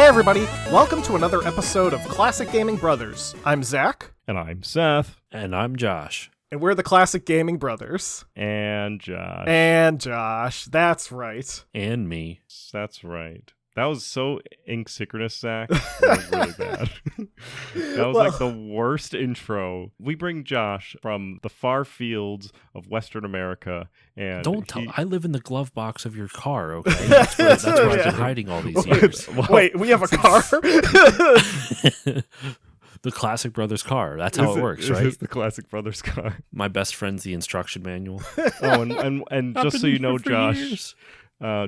everybody, welcome to another episode of Classic Gaming Brothers. I'm Zach. And I'm Seth. And I'm Josh. And we're the Classic Gaming Brothers. And Josh. And Josh, that's right. And me. That's right. That was so asynchronous, Zach. That was really bad. That was like the worst intro. We bring Josh from the far fields of Western America, and I live in the glove box of your car. Okay, that's where I've been hiding all these years. Wait, we have a car? The Classic Brothers car. That's how it works, right? It's the Classic Brothers car. My best friend's the instruction manual. Oh, and just so you know, Josh. Years.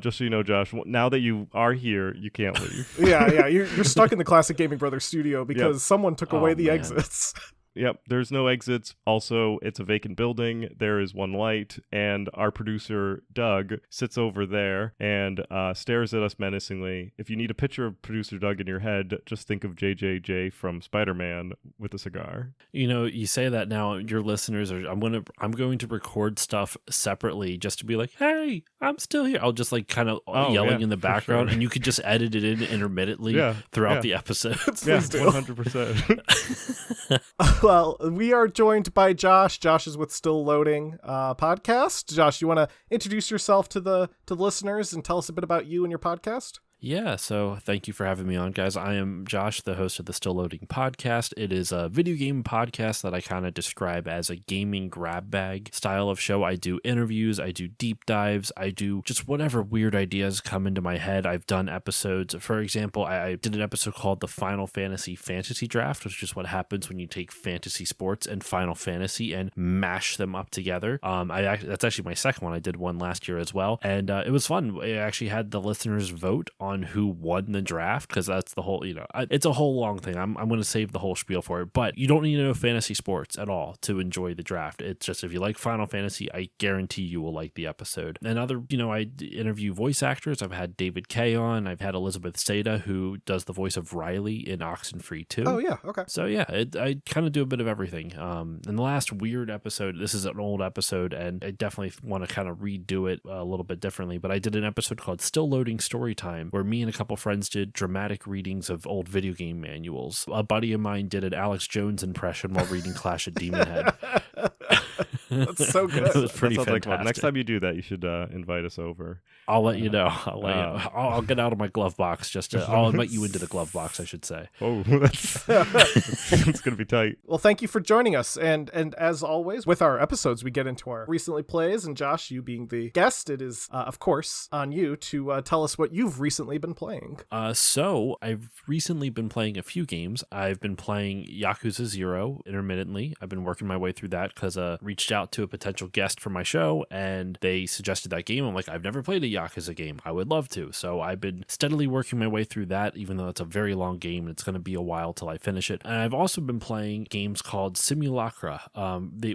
Just so you know, Josh, now that you are here, you can't leave. Yeah, you're stuck in the Classic Gaming Brothers studio because someone took away the exits. Yep, there's no exits. Also, it's a vacant building. There is one light, and our producer, Doug, sits over there and stares at us menacingly. If you need a picture of producer Doug in your head, just think of JJJ from Spider-Man with a cigar. You know, you say that now, your listeners are. I'm going to record stuff separately just to be like, hey, I'm still here. I'll just like kind of yelling in the background, and you could just edit it in intermittently throughout the episodes. Please do. 100%. Well, we are joined by Josh. Josh is with Still Loading podcast. Josh, you want to introduce yourself to the listeners and tell us a bit about you and your podcast? Yeah, so thank you for having me on, guys. I am Josh, the host of the Still Loading podcast. It is a video game podcast that I kind of describe as a gaming grab bag style of show. I do interviews, I do deep dives, I do just whatever weird ideas come into my head. I've done episodes. For example, I did an episode called the Final Fantasy Fantasy Draft, which is just what happens when you take fantasy sports and Final Fantasy and mash them up together. That's actually my second one. I did one last year as well, and it was fun. I actually had the listeners vote on who won the draft, because that's the whole, it's a whole long thing. I'm going to save the whole spiel for it, but you don't need to know fantasy sports at all to enjoy the draft. It's just, if you like Final Fantasy, I guarantee you will like the episode. And other, I interview voice actors. I've had David Kay on. I've had Elizabeth Seda, who does the voice of Riley in Oxenfree 2. Oh yeah, okay. So yeah, I kind of do a bit of everything. And the last weird episode, this is an old episode, and I definitely want to kind of redo it a little bit differently, but I did an episode called Still Loading Storytime, where me and a couple friends did dramatic readings of old video game manuals. A buddy of mine did an Alex Jones impression while reading Clash of Demon Head. That's so good. It was pretty fantastic. Like, next time you do that, you should invite us over. I'll let you know. I'll get out of my glove box. I'll invite you into the glove box, I should say. Oh, that's going to be tight. Well, thank you for joining us. And as always, with our episodes, we get into our recently plays. And Josh, you being the guest, it is, of course, on you to tell us what you've recently been playing. So I've recently been playing a few games. I've been playing Yakuza 0 intermittently. I've been working my way through that because reached out to a potential guest for my show, and they suggested that game. I'm like, I've never played a Yakuza game. I would love to. So I've been steadily working my way through that, even though it's a very long game and it's going to be a while till I finish it. And I've also been playing games called Simulacra,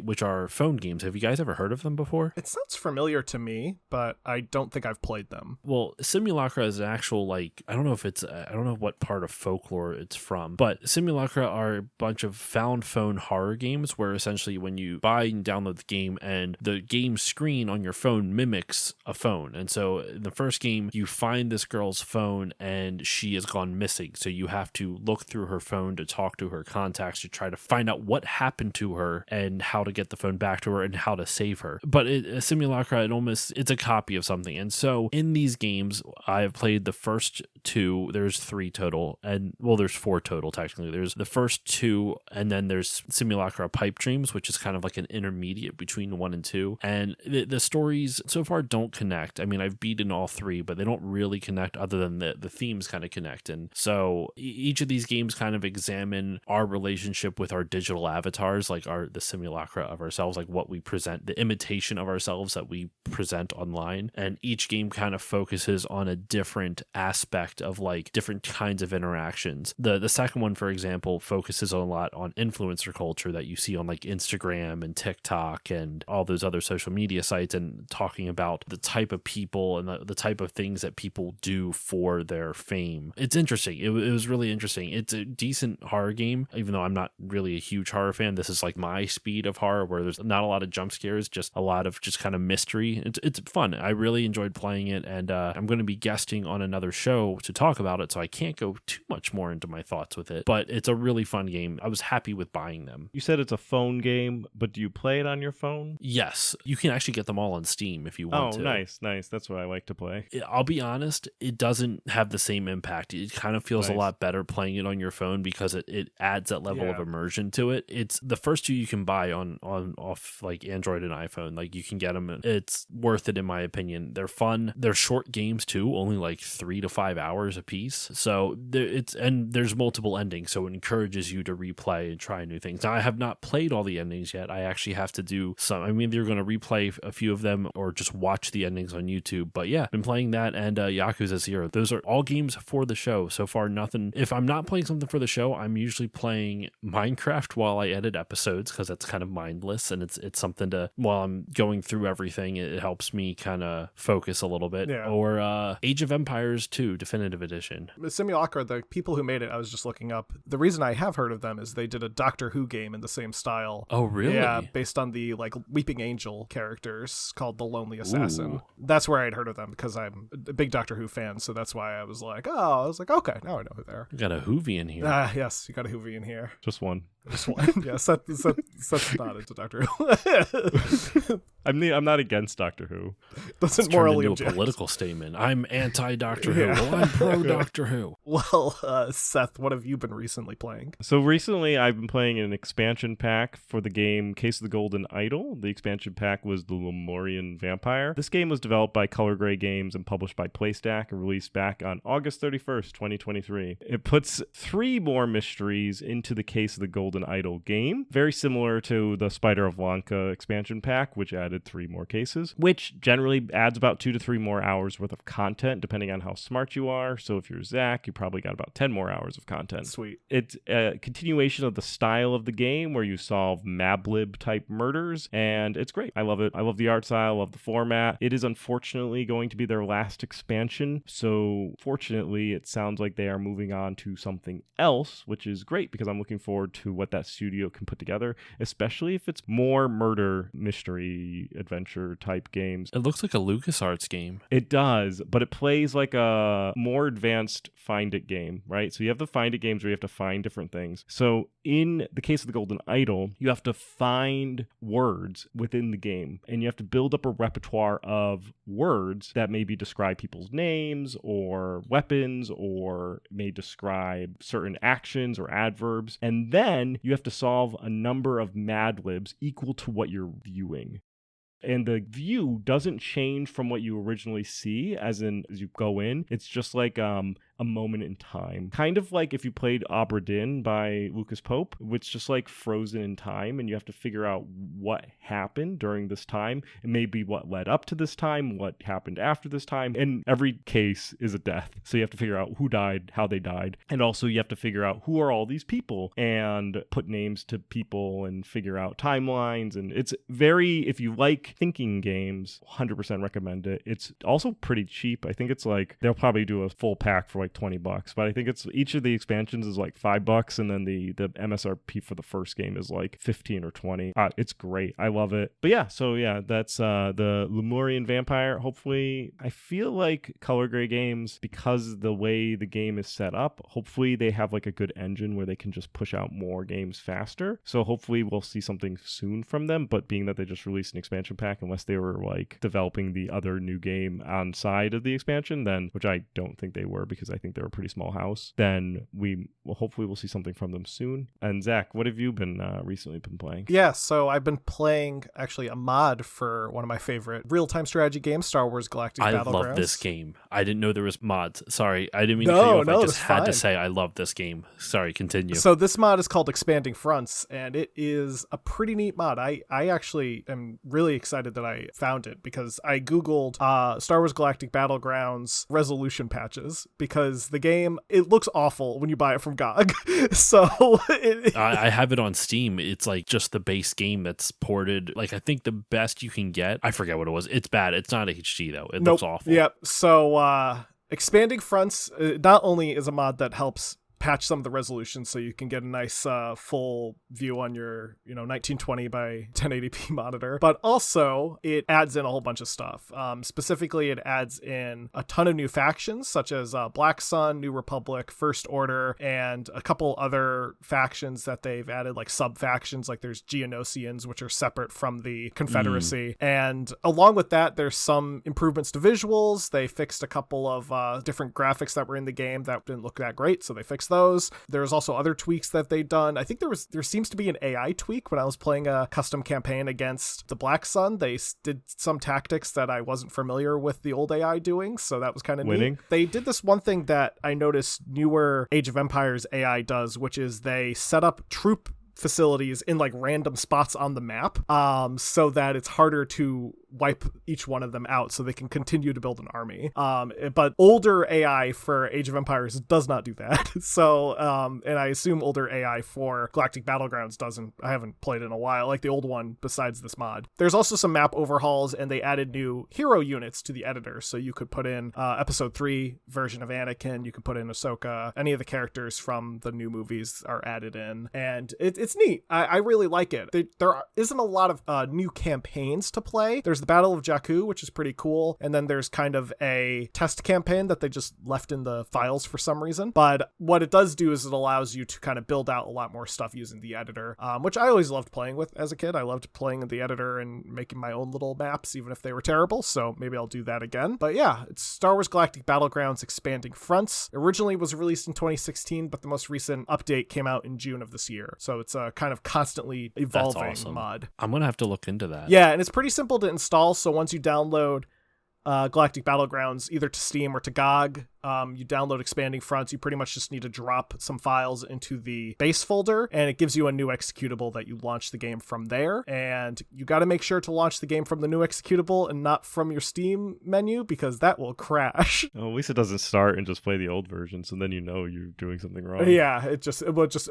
which are phone games. Have you guys ever heard of them before? It sounds familiar to me, but I don't think I've played them. Well, Simulacra is an actual, I don't know what part of folklore it's from, but Simulacra are a bunch of found phone horror games where essentially when you buy and download the game, and the game screen on your phone mimics a phone. And so in the first game, you find this girl's phone and she has gone missing. So you have to look through her phone to talk to her contacts to try to find out what happened to her and how to get the phone back to her and how to save her. But Simulacra, it's a copy of something. And so in these games, I have played the first two. There's three total, and there's four total technically. There's the first two, and then there's Simulacra Pipe Dreams, which is kind of like an intermediate between 1 and 2. And the stories so far don't connect. I mean, I've beaten all three, but they don't really connect other than the themes kind of connect. And so each of these games kind of examine our relationship with our digital avatars, like the simulacra of ourselves, like what we present, the imitation of ourselves that we present online. And each game kind of focuses on a different aspect of different kinds of interactions. The second one, for example, focuses a lot on influencer culture that you see on Instagram and TikTok and all those other social media sites, and talking about the type of people and the type of things that people do for their fame. It's interesting. It was really interesting. It's a decent horror game, even though I'm not really a huge horror fan. This is my speed of horror, where there's not a lot of jump scares, just a lot of just kind of mystery. It's fun. I really enjoyed playing it, and I'm going to be guesting on another show to talk about it, so I can't go too much more into my thoughts with it. But it's a really fun game. I was happy with buying them. You said it's a phone game, but do you play it on your phone? Yes, you can actually get them all on Steam if you want to. Oh, nice. That's what I like to play. I'll be honest, it doesn't have the same impact. It kind of feels a lot better playing it on your phone because it adds that level of immersion to it. It's the first two you can buy off like Android and iPhone. Like you can get them. It's worth it in my opinion. They're fun. They're short games too, only like 3 to 5 hours a piece. So there's multiple endings, so it encourages you to replay and try new things. Now I have not played all the endings yet. I actually have to do some. I'm either going to replay a few of them or just watch the endings on YouTube. But yeah, been playing that and Yakuza 0. Those are all games for the show. So far, nothing. If I'm not playing something for the show, I'm usually playing Minecraft while I edit episodes because that's kind of mindless and it's something to, while I'm going through everything, it helps me kind of focus a little bit. Yeah. Or Age of Empires 2 Definitive Edition. Simulacra, the people who made it, I was just looking up. The reason I have heard of them is they did a Doctor Who game in the same style. Oh, really? Yeah, based on the like Weeping Angel characters called The Lonely Assassin. Ooh. That's where I'd heard of them because I'm a big Doctor Who fan, so that's why I was like, okay, now I know who they are. You got a Hoovy in here. Yes, you got a Hoovy in here. Just one. Just one. Yeah, Seth's not into Doctor Who. I'm not against Doctor Who. Doesn't Turned morally into object. a political statement. I'm anti-Doctor Who. Well, I'm pro-Doctor Who. Well, Seth, what have you been recently playing? So recently I've been playing an expansion pack for the game Case of the Golden Idol. The expansion pack was the Lemurian Vampire. This game was developed by Color Gray Games and published by PlayStack and released back on August 31st, 2023. It puts 3 more mysteries into the Case of the Golden Idol game, very similar to the Spider of Lanka expansion pack, which added 3 more cases, which generally adds about 2 to 3 more hours worth of content, depending on how smart you are. So if you're Zach, you probably got about 10 more hours of content. Sweet. It's a continuation of the style of the game where you solve Mablib type murders, and it's great. I love it. I love the art style, I love the format. It is unfortunately going to be their last expansion, so fortunately it sounds like they are moving on to something else, which is great because I'm looking forward to what that studio can put together, especially if it's more murder mystery adventure type games. It looks like a LucasArts game. It does, but it plays like a more advanced Find It game, right? So you have the Find It games where you have to find different things. So in the Case of the Golden Idol, you have to find words within the game, and you have to build up a repertoire of words that maybe describe people's names or weapons or may describe certain actions or adverbs. And then you have to solve a number of Mad Libs equal to what you're viewing. And the view doesn't change from what you originally see as you go in. It's just like a moment in time. Kind of like if you played Obra Dinn by Lucas Pope, which is just like frozen in time, and you have to figure out what happened during this time, and maybe what led up to this time, what happened after this time, and every case is a death. So you have to figure out who died, how they died, and also you have to figure out who are all these people, and put names to people, and figure out timelines, and it's very, if you like thinking games, 100% recommend it. It's also pretty cheap. I think it's like, they'll probably do a full pack for like $20, but I think it's each of the expansions is like $5, and then the MSRP for the first game is like 15 or 20. It's great. I love it. But yeah, that's the Lemurian Vampire. Hopefully, I feel like Color Gray Games, because the way the game is set up, hopefully they have like a good engine where they can just push out more games faster. So hopefully we'll see something soon from them, but being that they just released an expansion pack, unless they were like developing the other new game on side of the expansion, then, which I don't think they were because I think they were a pretty small house, then hopefully we'll see something from them soon. And Zach, what have you been recently been playing? Yeah, so I've been playing actually a mod for one of my favorite real-time strategy games, Star Wars Galactic Battlegrounds. I love this game. I didn't know there was mods. Sorry, I didn't mean to cut you off. I just had to say I love this game. Sorry, continue. So this mod is called Expanding Fronts, and it is a pretty neat mod. I actually am really excited that I found it because I googled Star Wars Galactic Battlegrounds resolution patches because the game, it looks awful when you buy it from GOG. So I have it on Steam. It's like just the base game that's ported. Like I think the best you can get, I forget what it was. It's bad. It's not HD though. Looks awful. Yep. So Expanding Fronts not only is a mod that helps patch some of the resolution so you can get a nice full view on your 1920 by 1080p monitor. But also it adds in a whole bunch of stuff. Specifically, it adds in a ton of new factions such as Black Sun, New Republic, First Order, and a couple other factions that they've added, like sub factions. Like there's Geonosians, which are separate from the Confederacy. And along with that, there's some improvements to visuals. They fixed a couple of different graphics that were in the game that didn't look that great, so they fixed those. There's also other tweaks that they've done. I think there seems to be an AI tweak. When I was playing a custom campaign against the Black Sun, they did some tactics that I wasn't familiar with the old AI doing, so that was kind of neat. They did this one thing that I noticed newer Age of Empires AI does, which is they set up troop facilities in like random spots on the map, so that it's harder to wipe each one of them out so they can continue to build an army. But older AI for Age of Empires does not do that. So, and I assume older AI for Galactic Battlegrounds doesn't. I haven't played in a while, like the old one besides this mod. There's also some map overhauls, and they added new hero units to the editor. So you could put in episode 3 version of Anakin, you could put in Ahsoka, any of the characters from the new movies are added in, and it's neat. I really like it. There isn't a lot of new campaigns to play. There's the Battle of Jakku, which is pretty cool, and then there's kind of a test campaign that they just left in the files for some reason. But what it does do is it allows you to kind of build out a lot more stuff using the editor, which I always loved playing with as a kid. I loved playing in the editor and making my own little maps, even if they were terrible, so maybe I'll do that again. But yeah, it's Star Wars Galactic Battlegrounds Expanding Fronts. Originally was released in 2016, but the most recent update came out in June of this year, so it's a kind of constantly evolving mod. I'm gonna have to look into that. Yeah, and it's pretty simple to install. So once you download Galactic Battlegrounds either to Steam or to GOG, you download Expanding Fronts. You pretty much just need to drop some files into the base folder, and it gives you a new executable that you launch the game from there. And you got to make sure to launch the game from the new executable and not from your Steam menu, because that will crash. Oh, at least it doesn't start and just play the old version, so then you're doing something wrong. Yeah, it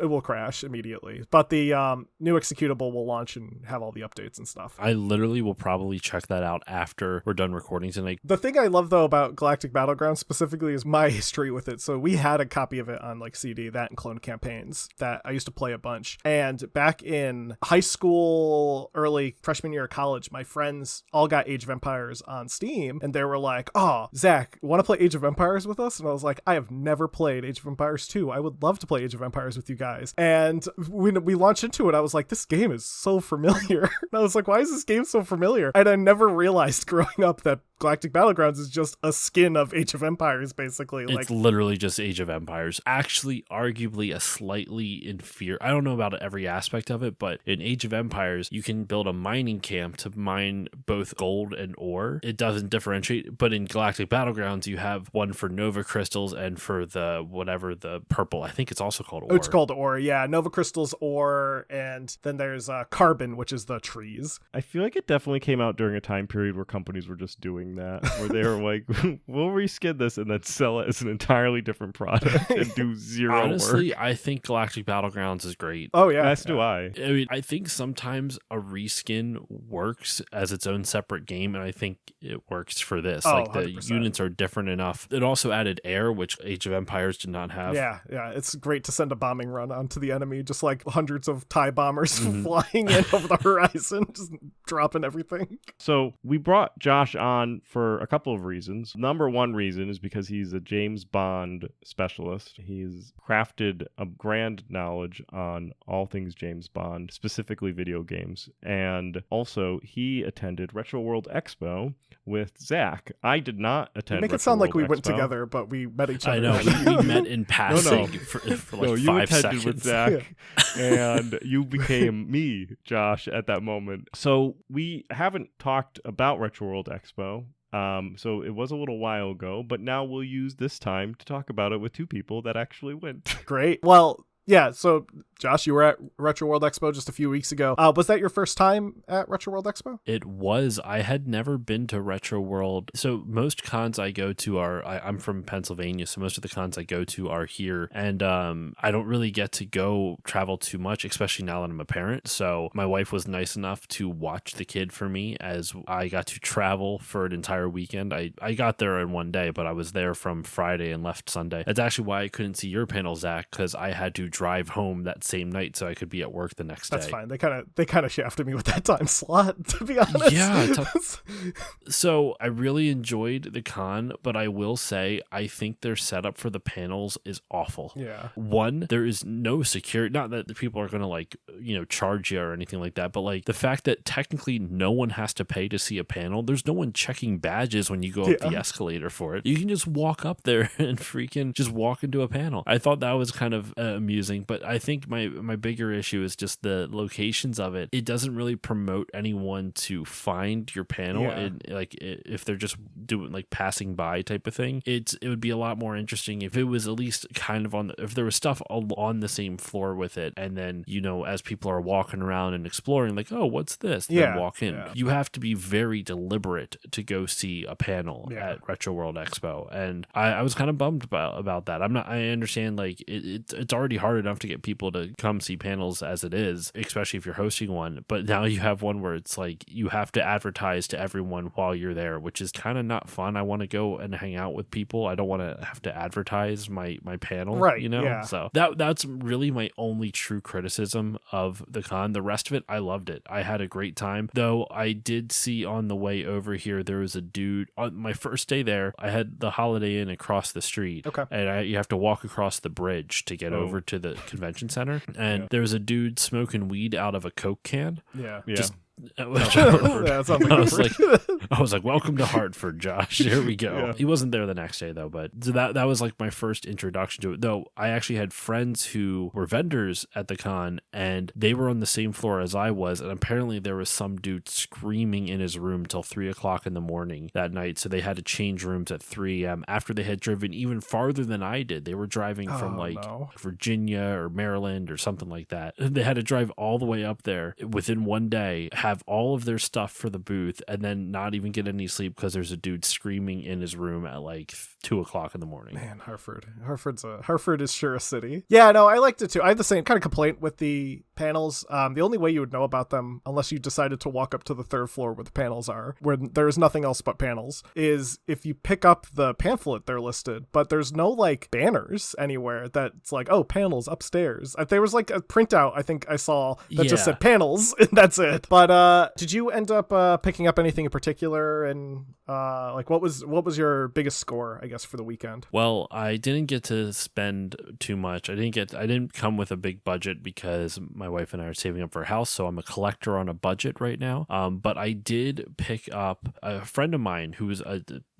will crash immediately. But the new executable will launch and have all the updates and stuff. I literally will probably check that out after we're done recording tonight. The thing I love though about Galactic Battlegrounds specifically is my history with it. So we had a copy of it on like CD, that and Clone Campaigns, that I used to play a bunch. And back in high school, early freshman year of college, my friends all got Age of Empires on Steam, and they were like, "Oh, Zach, want to play Age of Empires with us?" And I was like, "I have never played Age of Empires 2. I would love to play Age of Empires with you guys." And when we launched into it, I was like, "This game is so familiar." And I was like, "Why is this game so familiar?" And I never realized growing up that Galactic Battlegrounds is just a skin of Age of Empires, basically. It's literally just Age of Empires. Actually, arguably a slightly inferior. I don't know about every aspect of it, but in Age of Empires, you can build a mining camp to mine both gold and ore. It doesn't differentiate, but in Galactic Battlegrounds, you have one for Nova Crystals and for the purple. I think it's also called ore. Oh, it's called ore, yeah. Nova Crystals, ore, and then there's carbon, which is the trees. I feel like it definitely came out during a time period where companies were just doing that, where they were like, we'll reskin this and then sell it as an entirely different product and do zero Honestly, work. I think Galactic Battlegrounds is great. Oh yeah, as do I. I mean, I think sometimes a reskin works as its own separate game, and I think it works for this. Like the 100%. units are different enough. It also added air, which Age of Empires did not have. Yeah, it's great to send a bombing run onto the enemy, just like hundreds of TIE bombers flying in over the horizon, just dropping everything. So we brought Josh on for a couple of reasons. Number one reason is because he's a James Bond specialist. He's crafted a grand knowledge on all things James Bond, specifically video games. And also, he attended Retro World Expo with Zach. I did not attend. You make Retro it sound World like we Expo. went together, but we met each other. I know. We met in passing for like you 5 attended seconds. with Zach, and you became me, Josh, at that moment. So we haven't talked about Retro World Expo. So it was a little while ago, but now we'll use this time to talk about it with two people that actually went. Great. Well, Yeah, so Josh, you were at Retro World Expo just a few weeks ago. Was that your first time at Retro World Expo? It was. I had never been to Retro World. So most cons I go to I'm from Pennsylvania, so most of the cons I go to are here. And I don't really get to go travel too much, especially now that I'm a parent. So my wife was nice enough to watch the kid for me as I got to travel for an entire weekend. I got there in one day, but I was there from Friday and left Sunday. That's actually why I couldn't see your panel, Zach, because I had to drive home that same night so I could be at work the next day. That's fine. They kind of shafted me with that time slot, to be honest. Yeah. So I really enjoyed the con, but I will say I think their setup for the panels is awful. Yeah. One, there is no security. Not that the people are going to charge you or anything like that, but like the fact that technically no one has to pay to see a panel. There's no one checking badges when you go up the escalator for it. You can just walk up there and freaking just walk into a panel. I thought that was kind of amusing, but I think my bigger issue is just the locations of it. It doesn't really promote anyone to find your panel. Yeah. And like if they're just doing like passing by type of thing, it would be a lot more interesting if it was at least kind of if there was stuff on the same floor with it, and then as people are walking around and exploring, like, oh, what's this? Then walk in. Yeah. You have to be very deliberate to go see a panel at Retro World Expo, and I was kind of bummed about that. I understand like it's already hard enough to get people to come see panels as it is, especially if you're hosting one, but now you have one where it's like you have to advertise to everyone while you're there, which is kind of not fun. I want to go and hang out with people. I don't want to have to advertise my panel, right? So that's really my only true criticism of the con. The rest of it, I loved it. I had a great time, though. I did see on the way over here there was a dude on my first day there. I had the Holiday Inn across the street, and you have to walk across the bridge to get over to the convention center, and there was a dude smoking weed out of a Coke can. Just I was like, welcome to Hartford, Josh. Here we go. He wasn't there the next day though, but so that was like my first introduction to it. Though I actually had friends who were vendors at the con, and they were on the same floor as I was, and apparently there was some dude screaming in his room till 3:00 in the morning that night. So they had to change rooms at 3 a.m. after they had driven even farther than I did. They were driving from Virginia or Maryland or something like that. They had to drive all the way up there within one day, have all of their stuff for the booth, and then not even get any sleep because there's a dude screaming in his room at like 2:00 in the morning. Man, Hartford is sure a city. Yeah, no, I liked it too. I have the same kind of complaint with the panels. The only way you would know about them, unless you decided to walk up to the third floor where the panels are, where there's nothing else but panels, is if you pick up the pamphlet they're listed, but there's no like banners anywhere that's like, oh, panels upstairs. There was like a printout I think I saw that just said panels, and that's it. But did you end up picking up anything in particular, and like what was your biggest score, I guess, for the weekend? Well, I didn't get to spend too much. I didn't come with a big budget because my wife and I are saving up for a house, so I'm a collector on a budget right now. But I did pick up a friend of mine who was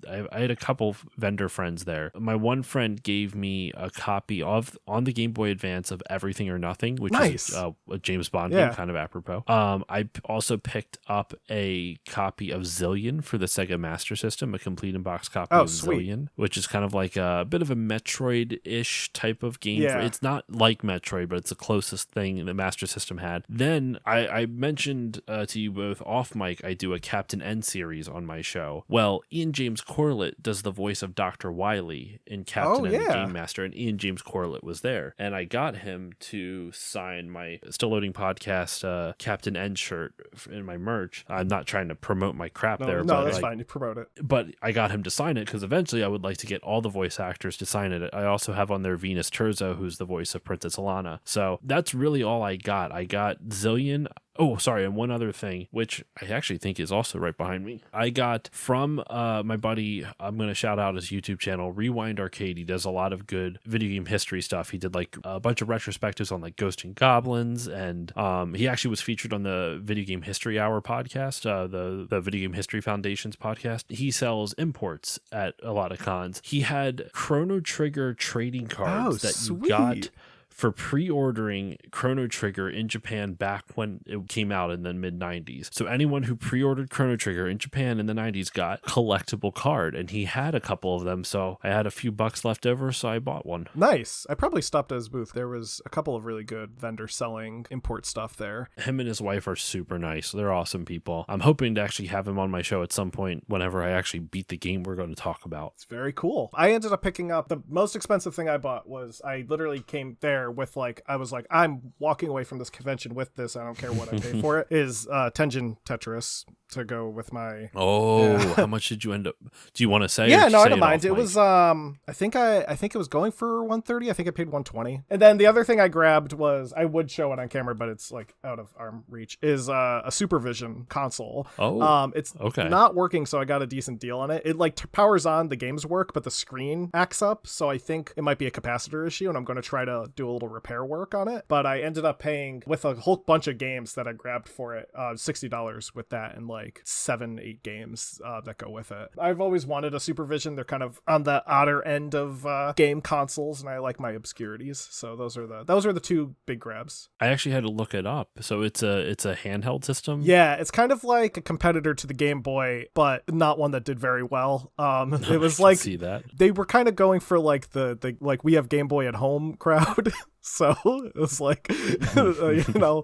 I had a couple vendor friends there. My one friend gave me a copy on the Game Boy Advance of Everything or Nothing, which is a James Bond game, kind of apropos. I also picked up a copy of Zillion for the Sega Master System, a complete in-box copy of Zillion, which is kind of like a bit of a Metroid-ish type of game. It's not like Metroid, but it's the closest thing the Master System had. Then I mentioned to you both off mic, I do a Captain N series on my show. Well, Ian James Corlett does the voice of Dr. Wily in Captain N the Game Master, and Ian James Corlett was there. And I got him to sign my Still Loading Podcast Captain N shirt in my merch. I'm not trying to promote my crap there. No, that's fine. You promote it. But I got him to sign it because eventually I would like to get all the voice actors to sign it. I also have on there Venus Terzo, who's the voice of Princess Alana. So that's really all I got. I got Zillion. Oh, sorry, and one other thing, which I actually think is also right behind me. I got from my buddy, I'm going to shout out his YouTube channel, Rewind Arcade. He does a lot of good video game history stuff. He did like a bunch of retrospectives on like Ghosts and Goblins, and he actually was featured on the Video Game History Hour podcast, the Video Game History Foundation's podcast. He sells imports at a lot of cons. He had Chrono Trigger trading cards that you got for pre-ordering Chrono Trigger in Japan back when it came out in the mid-90s. So anyone who pre-ordered Chrono Trigger in Japan in the 90s got a collectible card, and he had a couple of them, so I had a few bucks left over, so I bought one. Nice. I probably stopped at his booth. There was a couple of really good vendors selling import stuff there. Him and his wife are super nice. They're awesome people. I'm hoping to actually have him on my show at some point whenever I actually beat the game we're going to talk about. It's very cool. I ended up picking up the most expensive thing I bought was I literally came there with I was like, I'm walking away from this convention with this. I don't care what I pay for it. Is Tenjin Tetris to go with my. Oh, how much did you end up? Do you want to say? Yeah, no, I don't it mind. It was I think it was going for $130. I think I paid $120. And then the other thing I grabbed was, I would show it on camera, but it's like out of arm reach, is a Supervision console. Oh, it's okay. not working, so I got a decent deal on it. It powers on, the games work, but the screen acts up, so I think it might be a capacitor issue, and I'm going to try to do a little repair work on it. But I ended up paying, with a whole bunch of games that I grabbed for it, $60 with that, and 7-8 games that go with it. I've always wanted a Supervision. They're kind of on the odder end of game consoles, and I like my obscurities. So those are the two big grabs. I actually had to look it up. So it's a handheld system. Yeah, it's kind of like a competitor to the Game Boy, but not one that did very well. It was I can see that. They were kind of going for the we have Game Boy at home crowd. So it was like the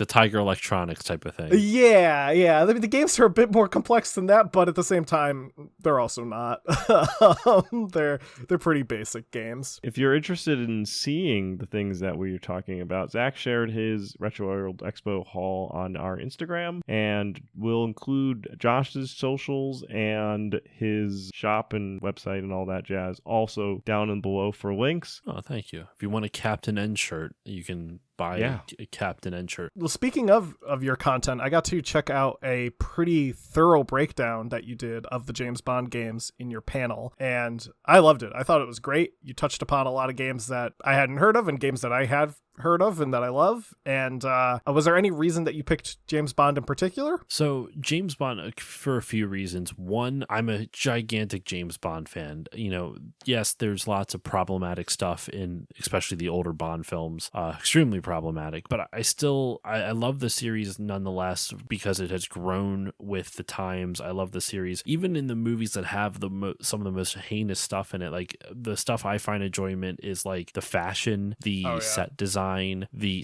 Tiger Electronics type of thing. Yeah. I mean, the games are a bit more complex than that, but at the same time, they're also not. They're pretty basic games. If you're interested in seeing the things that we are talking about, Zach shared his Retro World Expo haul on our Instagram, and we'll include Josh's socials and his shop and website and all that jazz also down and below for links. Oh, thank you. If you want a Captain N shirt, you can buy a Captain N shirt. Well, speaking of your content, I got to check out a pretty thorough breakdown that you did of the James Bond games in your panel, and I loved it. I thought it was great. You touched upon a lot of games that I hadn't heard of and games that I had heard of and that I love. And was there any reason that you picked James Bond in particular? So James Bond, for a few reasons. One, I'm a gigantic James Bond fan. Yes, there's lots of problematic stuff in especially the older Bond films, extremely problematic, but I love the series nonetheless because it has grown with the times. I love the series even in the movies that have some of the most heinous stuff in it. Like the stuff I find enjoyment is like the fashion, the set design,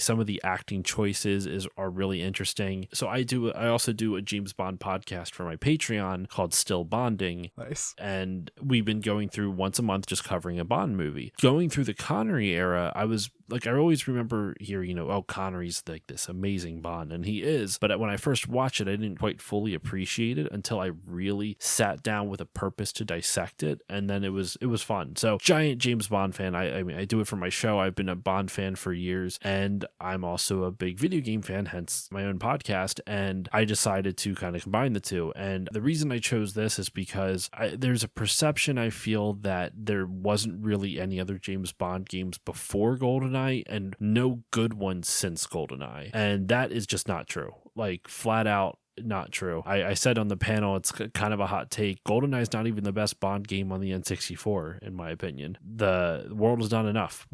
some of the acting choices are really interesting. So I also do a James Bond podcast for my Patreon called Still Bonding. Nice. And we've been going through once a month just covering a Bond movie. Going through the Connery era, I always remember hearing, Connery's like this amazing Bond, and he is. But when I first watched it, I didn't quite fully appreciate it until I really sat down with a purpose to dissect it, and then it was fun. So, giant James Bond fan. I mean, I do it for my show. I've been a Bond fan for years, and I'm also a big video game fan, hence my own podcast, and I decided to kind of combine the two. And the reason I chose this is because there's a perception I feel that there wasn't really any other James Bond games before GoldenEye, and no good ones since GoldenEye. And that is just not true. Like, flat out not true. I said on the panel, it's kind of a hot take. GoldenEye is not even the best Bond game on the N64, in my opinion. The world has done enough.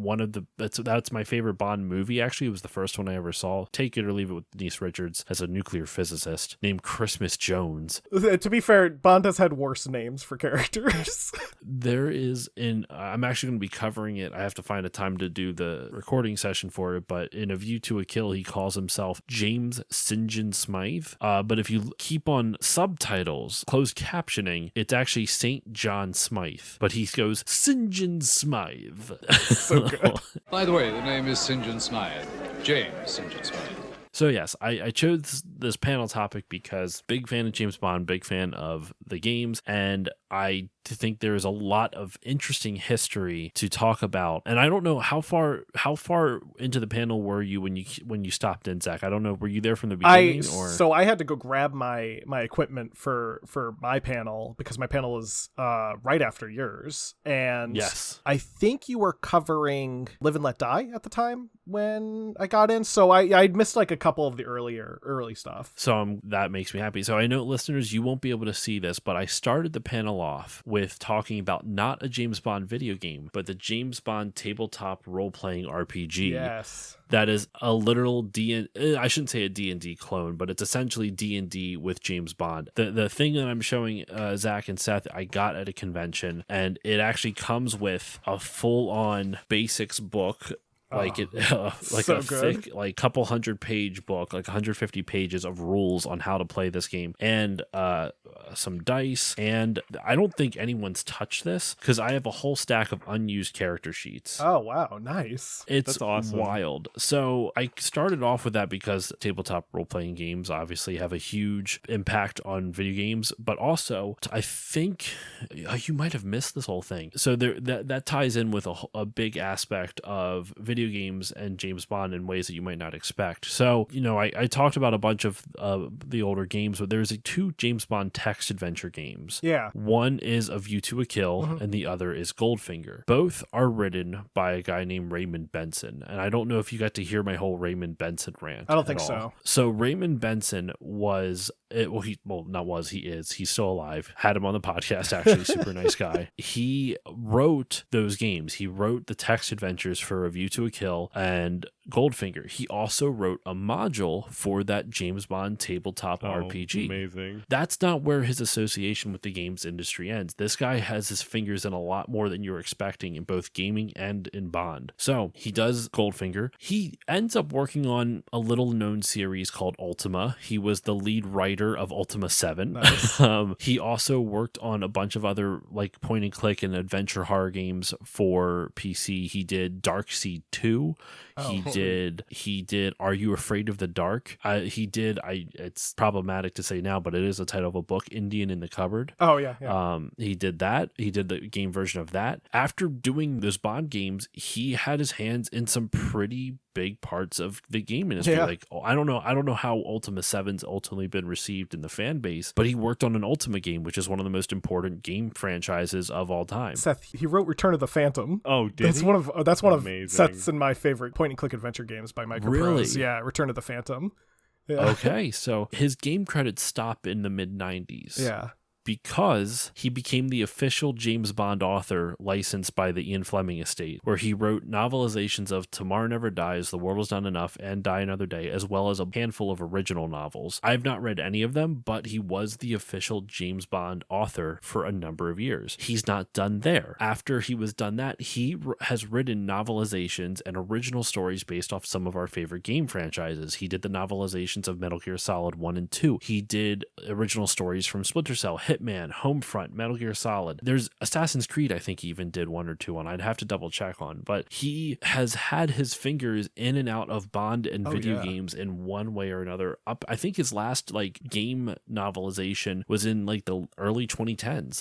That's my favorite Bond movie. Actually, it was the first one I ever saw. Take it or leave it with Denise Richards as a nuclear physicist named Christmas Jones. To be fair, Bond has had worse names for characters. I'm actually going to be covering it. I have to find a time to do the recording session for it, but in A View to a Kill, he calls himself James St. John Smythe. But if you keep on subtitles, closed captioning, it's actually St. John Smythe. But he goes, St. John Smythe. So good. By the way, the name is St. John Smythe. James St. John Smythe. So yes, I chose this panel topic because big fan of James Bond, big fan of the games, and I think there is a lot of interesting history to talk about. And I don't know how far into the panel were you when you stopped in, Zach? I don't know. Were you there from the beginning? So I had to go grab my equipment for my panel because my panel was right after yours. And yes, I think you were covering Live and Let Die at the time when I got in. So I'd missed like a couple of the early stuff. stuff. So that makes me happy. So I know, listeners, you won't be able to see this, but I started the panel off with talking about not a James Bond video game, but the James Bond tabletop role-playing RPG. Yes. That is a literal I shouldn't say a D&D clone, but it's essentially D&D with James Bond. The thing that I'm showing Zach and Seth, I got at a convention, and it actually comes with a full-on basics book. Like so a good. thick, like couple 100-page book, like 150 pages of rules on how to play this game, and some dice. And I don't think anyone's touched this because I have a whole stack of unused character sheets. Oh wow, nice. It's That's awesome. wild. So I started off with that because tabletop role-playing games obviously have a huge impact on video games, but also I think you might have missed this whole thing. So that ties in with a big aspect of video games and James Bond in ways that you might not expect. So, I talked about a bunch of the older games, but there's 2 James Bond text adventure games. Yeah. One is A View to a Kill, and the other is Goldfinger. Both are written by a guy named Raymond Benson, and I don't know if you got to hear my whole Raymond Benson rant. I don't think at all. so. So Raymond Benson he's still alive. Had him on the podcast, actually. Super nice guy. He wrote those games. He wrote the text adventures for A View to a Kill and Goldfinger. He also wrote a module for that James Bond tabletop RPG. Amazing. That's not where his association with the games industry ends. This guy has his fingers in a lot more than you're expecting in both gaming and in Bond. So he does Goldfinger. He ends up working on a little known series called Ultima. He was the lead writer of Ultima 7. Nice. He also worked on a bunch of other like point and click and adventure horror games for PC. He did Darkseid 2. He did Are You Afraid of the Dark? It's problematic to say now, but it is the title of a book, Indian in the Cupboard. Oh yeah. He did that. He did the game version of that. After doing those Bond games, he had his hands in some pretty big parts of the game industry. Yeah. Like, I don't know how Ultima 7's ultimately been received in the fan base, but he worked on an Ultima game, which is one of the most important game franchises of all time. Seth, he wrote Return of the Phantom. Oh, did That's he? one of Amazing. Seth's and my favorite point and click adventure games by Microprose. Really? Yeah, Return of the Phantom. Yeah. Okay, so his game credits stop in the mid-90s. Yeah. Because he became the official James Bond author licensed by the Ian Fleming estate, where he wrote novelizations of Tomorrow Never Dies, The World Was Not Enough, and Die Another Day, as well as a handful of original novels. I've not read any of them, but he was the official James Bond author for a number of years. He's not done there. After he was done that, he has written novelizations and original stories based off some of our favorite game franchises. He did the novelizations of Metal Gear Solid 1 and 2. He did original stories from Splinter Cell, Hitman, Homefront, Metal Gear Solid. There's Assassin's Creed, I think he even did 1 or 2 on. I'd have to double check on. But he has had his fingers in and out of Bond and video games in one way or another. I think his last game novelization was in the early 2010s.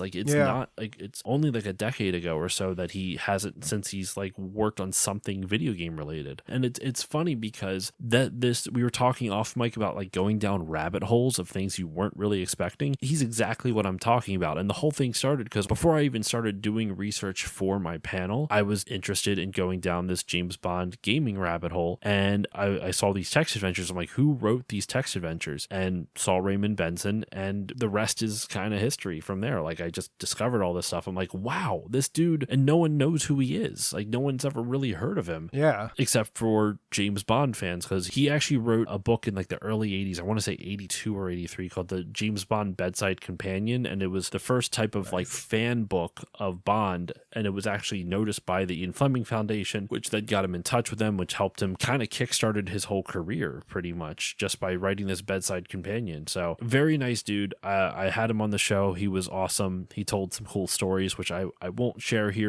It's only a decade ago or so that he hasn't, since he's worked on something video game related. And it's funny because we were talking off mic about going down rabbit holes of things you weren't really expecting. He's exactly what I'm talking about. And the whole thing started because before I even started doing research for my panel, I was interested in going down this James Bond gaming rabbit hole. And I saw these text adventures. I'm like, who wrote these text adventures? And saw Raymond Benson, and the rest is kind of history from there. I just discovered all this stuff. I'm like, wow, this dude, and no one knows who he is. No one's ever really heard of him. Yeah. Except for James Bond fans, because he actually wrote a book in the early 80s. I want to say 82 or 83, called the James Bond Bedside Companion. And it was the first type of fan book of Bond. And it was actually noticed by the Ian Fleming Foundation, which then got him in touch with them, which helped him kind of kickstarted his whole career pretty much just by writing this Bedside Companion. So very nice dude. I had him on the show. He was awesome. He told some cool stories, which I won't share here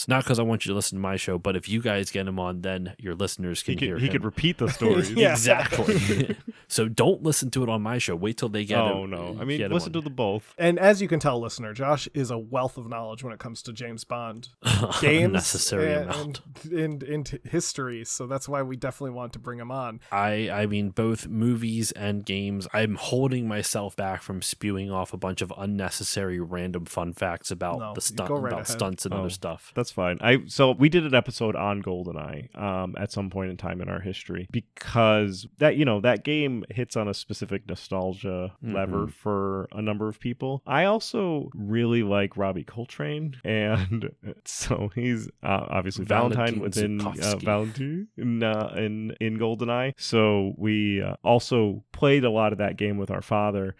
not because I want you to listen to my show, but if you guys get him on, then your listeners can hear him. He could repeat the stories. Yeah. Exactly. So don't listen to it on my show. Wait till they get him. Oh, no. I mean, listen to them both. And as you can tell, listener, Josh is a wealth of knowledge when it comes to James Bond games Necessary amount. and history. So that's why we definitely want to bring him on. I mean, both movies and games, I'm holding myself back from spewing off a bunch of unnecessary random fun facts about stunts and other stuff. That's fine. So we did an episode on GoldenEye at some point in time in our history, because that game hits on a specific nostalgia lever for a number of people. I also really like Robbie Coltrane, and so he's obviously Valentine within Valentine in GoldenEye. So we also played a lot of that game with our father.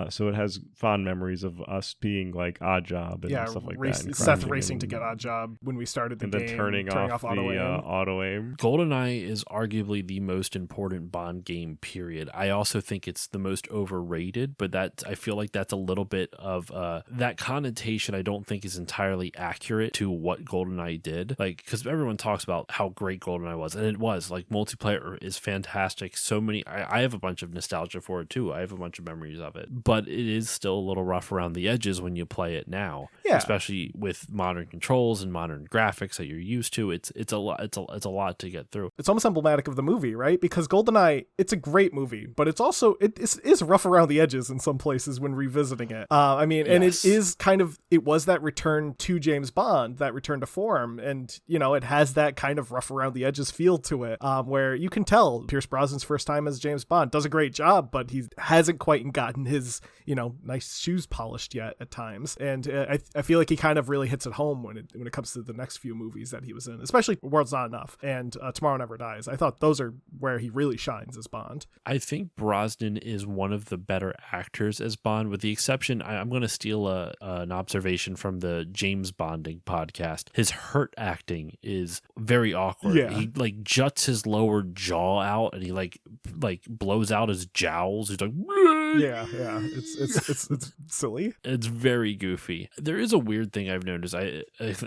So it has fond memories of us being like Odd Job and stuff like that. Seth racing to get Odd Job when we started the game. And then turning off the auto aim. GoldenEye is arguably the most important Bond game, period. I also think it's the most overrated, but I feel like that's a little bit of that connotation I don't think is entirely accurate to what GoldenEye did. Like, because everyone talks about how great GoldenEye was, and it was. Like, multiplayer is fantastic. So many, I have a bunch of nostalgia for it too. I have a bunch of memories of it. But it is still a little rough around the edges when you play it now, especially with modern controls and modern graphics that you're used to. It's a lot to get through. It's almost emblematic of the movie, right? Because GoldenEye, it's a great movie, but it's also it is rough around the edges in some places when revisiting it. And it is kind of, it was that return to James Bond, that return to form, and it has that kind of rough around the edges feel to it, where you can tell Pierce Brosnan's first time as James Bond does a great job, but he hasn't quite gotten his nice shoes polished yet at times, and I feel like he kind of really hits it home when it comes to the next few movies that he was in, especially World's Not Enough and Tomorrow Never Dies. I thought those are where he really shines as Bond. I think Brosnan is one of the better actors as Bond, with the exception, I'm going to steal an observation from the James Bonding podcast. His hurt acting is very awkward. He like juts his lower jaw out, and he like blows out his jowls. He's like, yeah. It's silly. It's very goofy. There is a weird thing I've noticed. It's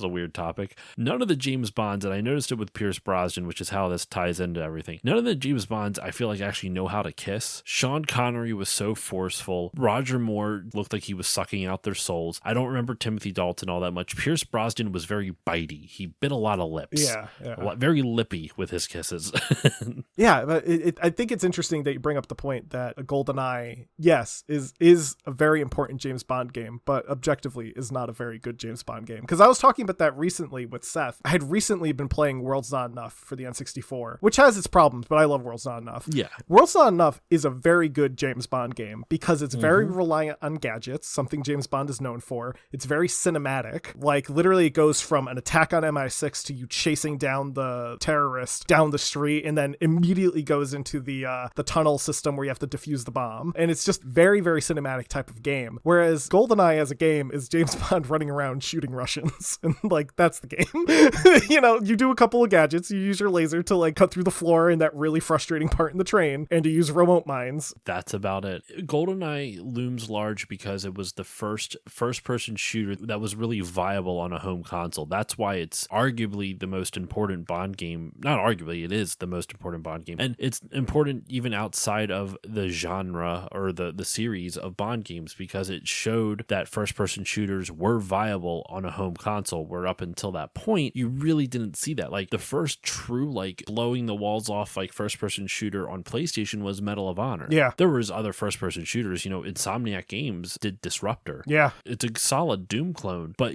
a weird topic. None of the James Bonds, and I noticed it with Pierce Brosnan, which is how this ties into everything. None of the James Bonds, I feel like, actually know how to kiss. Sean Connery was so forceful. Roger Moore looked like he was sucking out their souls. I don't remember Timothy Dalton all that much. Pierce Brosnan was very bitey. He bit a lot of lips. Yeah. Very lippy with his kisses. Yeah, but I think it's interesting that you bring up the point that GoldenEye, yes, is a very important James Bond game, but objectively is not a very good James Bond game. Because I was talking about that recently with Seth. I had recently been playing World's Not Enough for the N64, which has its problems, but I love World's Not Enough. Yeah. World's Not Enough is a very good James Bond game because it's very reliant on gadgets, something James Bond is known for. It's very cinematic. Like, literally it goes from an attack on MI6 to you chasing down the terrorist down the street, and then immediately goes into the tunnel system where you have to defuse the bomb. And it's just very, very cinematic type of game. Whereas GoldenEye as a game is James Bond running around shooting Russians. And like, that's the game. You do a couple of gadgets. You use your laser to like cut through the floor in that really frustrating part in the train, and you use remote mines. That's about it. GoldenEye looms large because it was the first-person shooter that was really viable on a home console. That's why it's arguably the most important Bond game. Not arguably, it is the most important Bond game. And it's important even outside of the genre or the series of Bond games, because it showed that first-person shooters were viable on a home console, where up until that point, you really didn't see that. Like, the first true, like, blowing the walls off, like, first-person shooter on PlayStation was Medal of Honor. Yeah. There was other first-person shooters. Insomniac Games did Disruptor. Yeah. It's a solid Doom clone. But,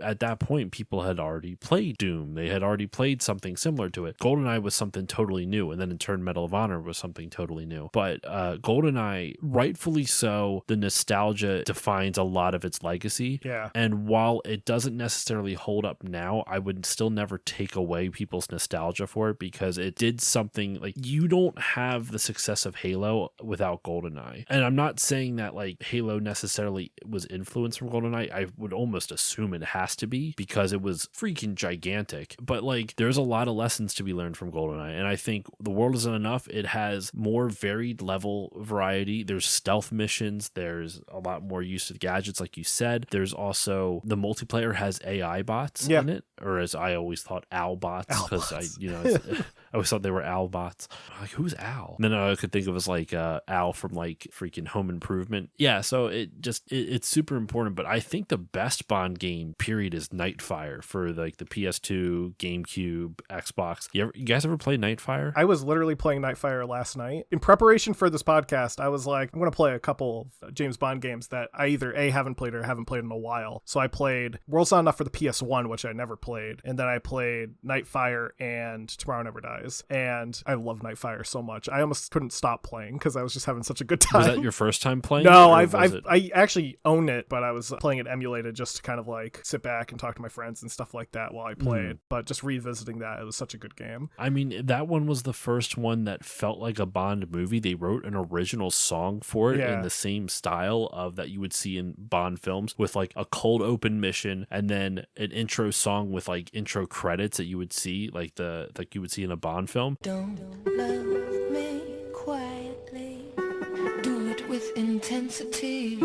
at that point, people had already played Doom. They had already played something similar to it. GoldenEye was something totally new, and then in turn, Medal of Honor was something totally new. But GoldenEye, rightfully so, the nostalgia defines a lot of its legacy. Yeah. And while it doesn't necessarily hold up now, I would still never take away people's nostalgia for it, because it did something, like, you don't have the success of Halo without GoldenEye. And I'm not saying that like Halo necessarily was influenced from GoldenEye. I would almost assume it has to be, because it was freaking gigantic. But like, there's a lot of lessons to be learned from GoldenEye, and I think The World Isn't Enough, it has more varied level variety. There's stealth missions, there's a lot more use of gadgets, like you said. There's also, the multiplayer has AI bots in it, or as I always thought, owl bots, because I always thought they were Al bots. Like, who's Al? And then all I could think of was like Al from like freaking Home Improvement. Yeah, so it's super important. But I think the best Bond game, period, is Nightfire for like the PS2, GameCube, Xbox. You guys ever play Nightfire? I was literally playing Nightfire last night. In preparation for this podcast, I was like, I'm going to play a couple of James Bond games that I either A, haven't played or haven't played in a while. So I played World's Not Enough for the PS1, which I never played. And then I played Nightfire and Tomorrow Never Dies. And I love Nightfire so much. I almost couldn't stop playing because I was just having such a good time. Was that your first time playing? No, I actually own it, but I was playing it emulated just to kind of like sit back and talk to my friends and stuff like that while I played. But just revisiting that, it was such a good game. I mean, that one was the first one that felt like a Bond movie. They wrote an original song for it in the same style of that you would see in Bond films, with like a cold open mission and then an intro song with like intro credits that you would see like you would see in a Bond film. Don't love me quietly, do it with intensity.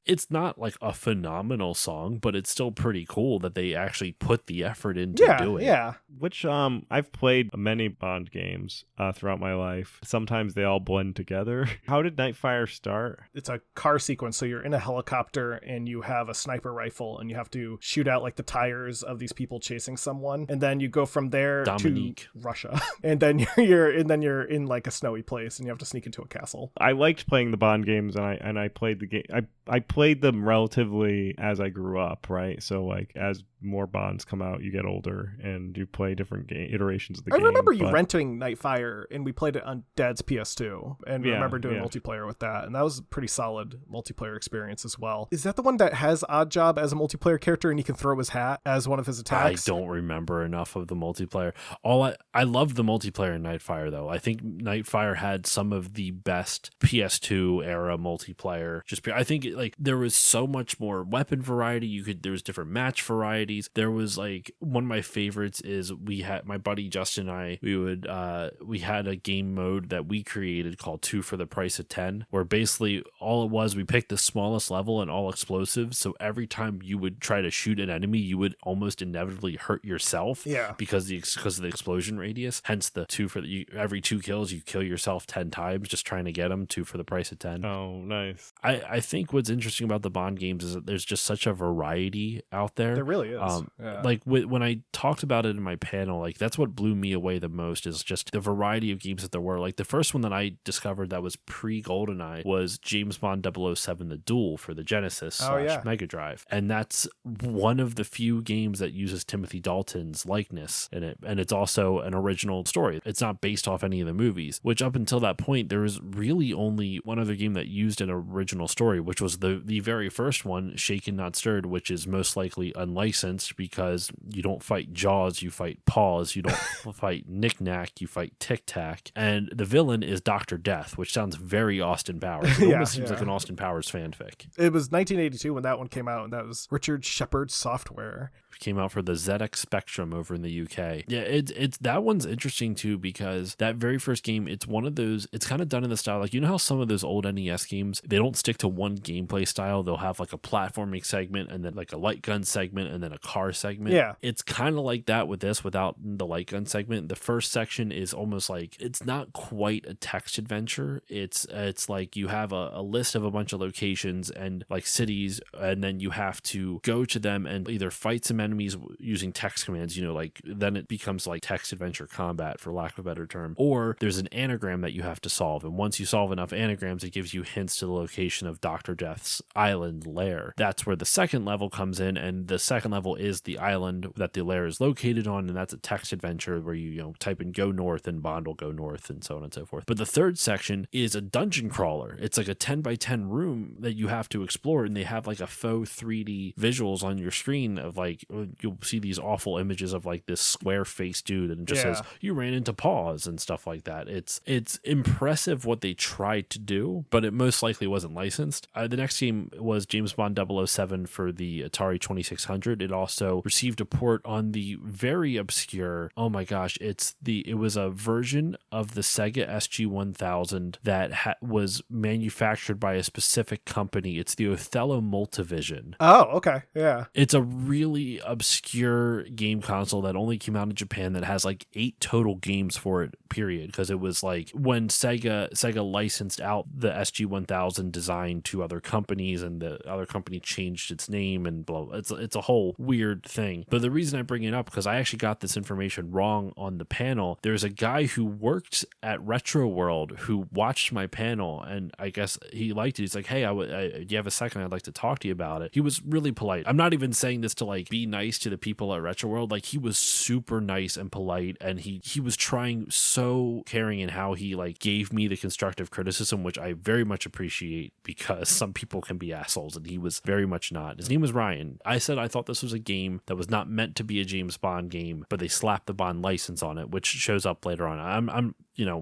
It's not like a phenomenal song, but it's still pretty cool that they actually put the effort into doing it. Yeah. Which I've played many Bond games throughout my life. Sometimes they all blend together. How did Nightfire start? It's a car sequence. So you're in a helicopter and you have a sniper rifle and you have to shoot out like the tires of these people chasing someone. And then you go from there Dominique. to Russia. And then you're in like a snowy place and you have to sneak into a castle. I liked playing the Bond games, and I played the game. I played them relatively as I grew up, right? So like as more Bonds come out, you get older and you play different iterations of the game. I remember you renting Nightfire and we played it on Dad's PS2 and remember doing multiplayer with that, and that was a pretty solid multiplayer experience as well. Is that the one that has Oddjob as a multiplayer character and he can throw his hat as one of his attacks? I don't remember enough of the multiplayer. I love the multiplayer in Nightfire though. I think Nightfire had some of the best PS2 era multiplayer. I think like there was so much more weapon variety. There was different match varieties. There was like one of my favorites is we had my buddy Justin and I, we had a game mode that we created called 2 for the price of 10, where basically all it was, we picked the smallest level and all explosives. So every time you would try to shoot an enemy, you would almost inevitably hurt yourself. Yeah. Because of the explosion radius. Hence the 2 for every 2 kills, you kill yourself 10 times just trying to get them. 2 for the price of 10. Oh, nice. I think what's interesting about the Bond games is that there's just such a variety out there. There really is. Like when I talked about it in my panel, like that's what blew me away the most is just the variety of games that there were. Like the first one that I discovered that was pre-GoldenEye was James Bond 007 The Duel for the Genesis / Mega Drive. And that's one of the few games that uses Timothy Dalton's likeness in it. And it's also an original story. It's not based off any of the movies, which up until that point, there was really only one other game that used an original story, which was the very first one, Shaken Not Stirred, which is most likely unlicensed because you don't fight Jaws, you fight Paws, you don't fight Knick Knack, you fight Tic Tac. And the villain is Dr. Death, which sounds very Austin Powers. It almost seems like an Austin Powers fanfic. It was 1982 when that one came out, and that was Richard Shepard's software. Came out for the ZX Spectrum over in the UK. Yeah, it's that one's interesting too because that very first game, it's one of those, it's kind of done in the style, like you know how some of those old NES games, they don't stick to one gameplay style. They'll have like a platforming segment and then like a light gun segment and then a car segment. Yeah. It's kind of like that with this without the light gun segment. The first section is almost like, it's not quite a text adventure. It's like you have a list of a bunch of locations and like cities, and then you have to go to them and either fight some enemies using text commands, like then it becomes like text adventure combat for lack of a better term, or there's an anagram that you have to solve, and once you solve enough anagrams it gives you hints to the location of Dr. Death's island lair. That's where the second level comes in, and the second level is the island that the lair is located on, and that's a text adventure where you type in go north and Bond will go north and so on and so forth. But the third section is a dungeon crawler. It's like a 10 by 10 room that you have to explore, and they have like a faux 3D visuals on your screen of like you'll see these awful images of like this square faced dude and it just says you ran into paws and stuff like that. It's impressive what they tried to do, but it most likely wasn't licensed. The next game was James Bond 007 for the Atari 2600. It also received a port on the very obscure, oh my gosh, it was a version of the Sega SG-1000 that was manufactured by a specific company. It's the Othello Multivision. Oh, okay. Yeah. It's a really obscure game console that only came out in Japan that has like 8 total games for it, period. Because it was like when Sega licensed out the SG-1000 design to other companies and the other company changed its name and blah. It's a whole weird thing. But the reason I bring it up, because I actually got this information wrong on the panel. There's a guy who worked at Retro World who watched my panel and I guess he liked it. He's like, hey, do you have a second? I'd like to talk to you about it. He was really polite. I'm not even saying this to like be nice to the people at Retro World. Like he was super nice and polite and he was trying so caring in how he like gave me the constructive criticism, which I very much appreciate because some people can be assholes and he was very much not. His name was Ryan. I said I thought this was a game that was not meant to be a James Bond game, but they slapped the Bond license on it, which shows up later on. I'm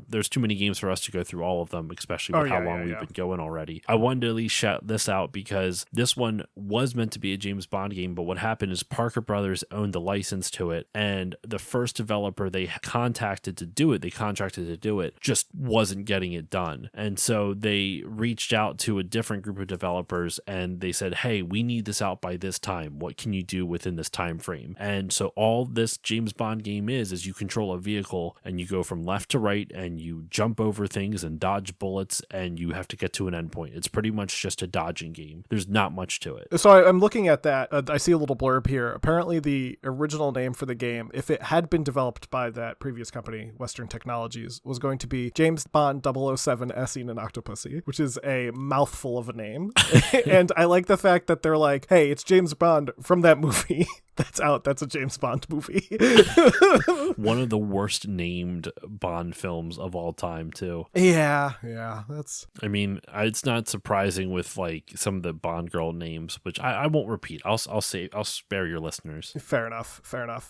there's too many games for us to go through all of them, especially with how long we've been going already. I wanted to at least shout this out because this one was meant to be a James Bond game, but what happened is Parker Brothers owned the license to it, and the first developer they contracted to do it, just wasn't getting it done. And so they reached out to a different group of developers and they said, hey, we need this out by this time. What can you do within this time frame? And so all this James Bond game is you control a vehicle and you go from left to right and you jump over things and dodge bullets and you have to get to an endpoint. It's pretty much just a dodging game. There's not much to it. So I'm looking at that. I see a little blurb here. Apparently the original name for the game, if it had been developed by that previous company, Western Technologies, was going to be James Bond 007 Essing and Octopussy, which is a mouthful of a name. And I like the fact that they're like, hey, it's James Bond from that movie. That's out. That's a James Bond movie. One of the worst named Bond films of all time, too. Yeah. I mean, it's not surprising with like some of the Bond girl names, which I won't repeat. I'll spare your listeners. Fair enough.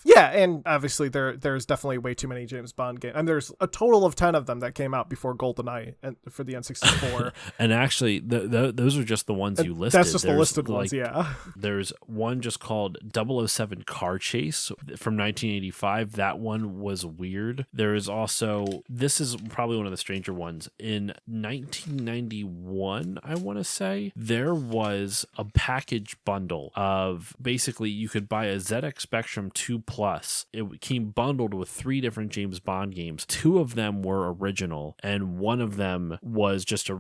Yeah, and obviously there's definitely way too many James Bond games. And there's a total of 10 of them that came out before GoldenEye and for the N64. And actually, those are just the ones you listed. That's just the listed ones. Yeah. There's one just called 007 Car Chase from 1985. That one was weird. There is also, this is probably one of the stranger ones. In 1991, I want to say, there was a package bundle of basically you could buy a ZX Spectrum 2 Plus. It came bundled with 3 different James Bond games. 2 of them were original, and one of them was just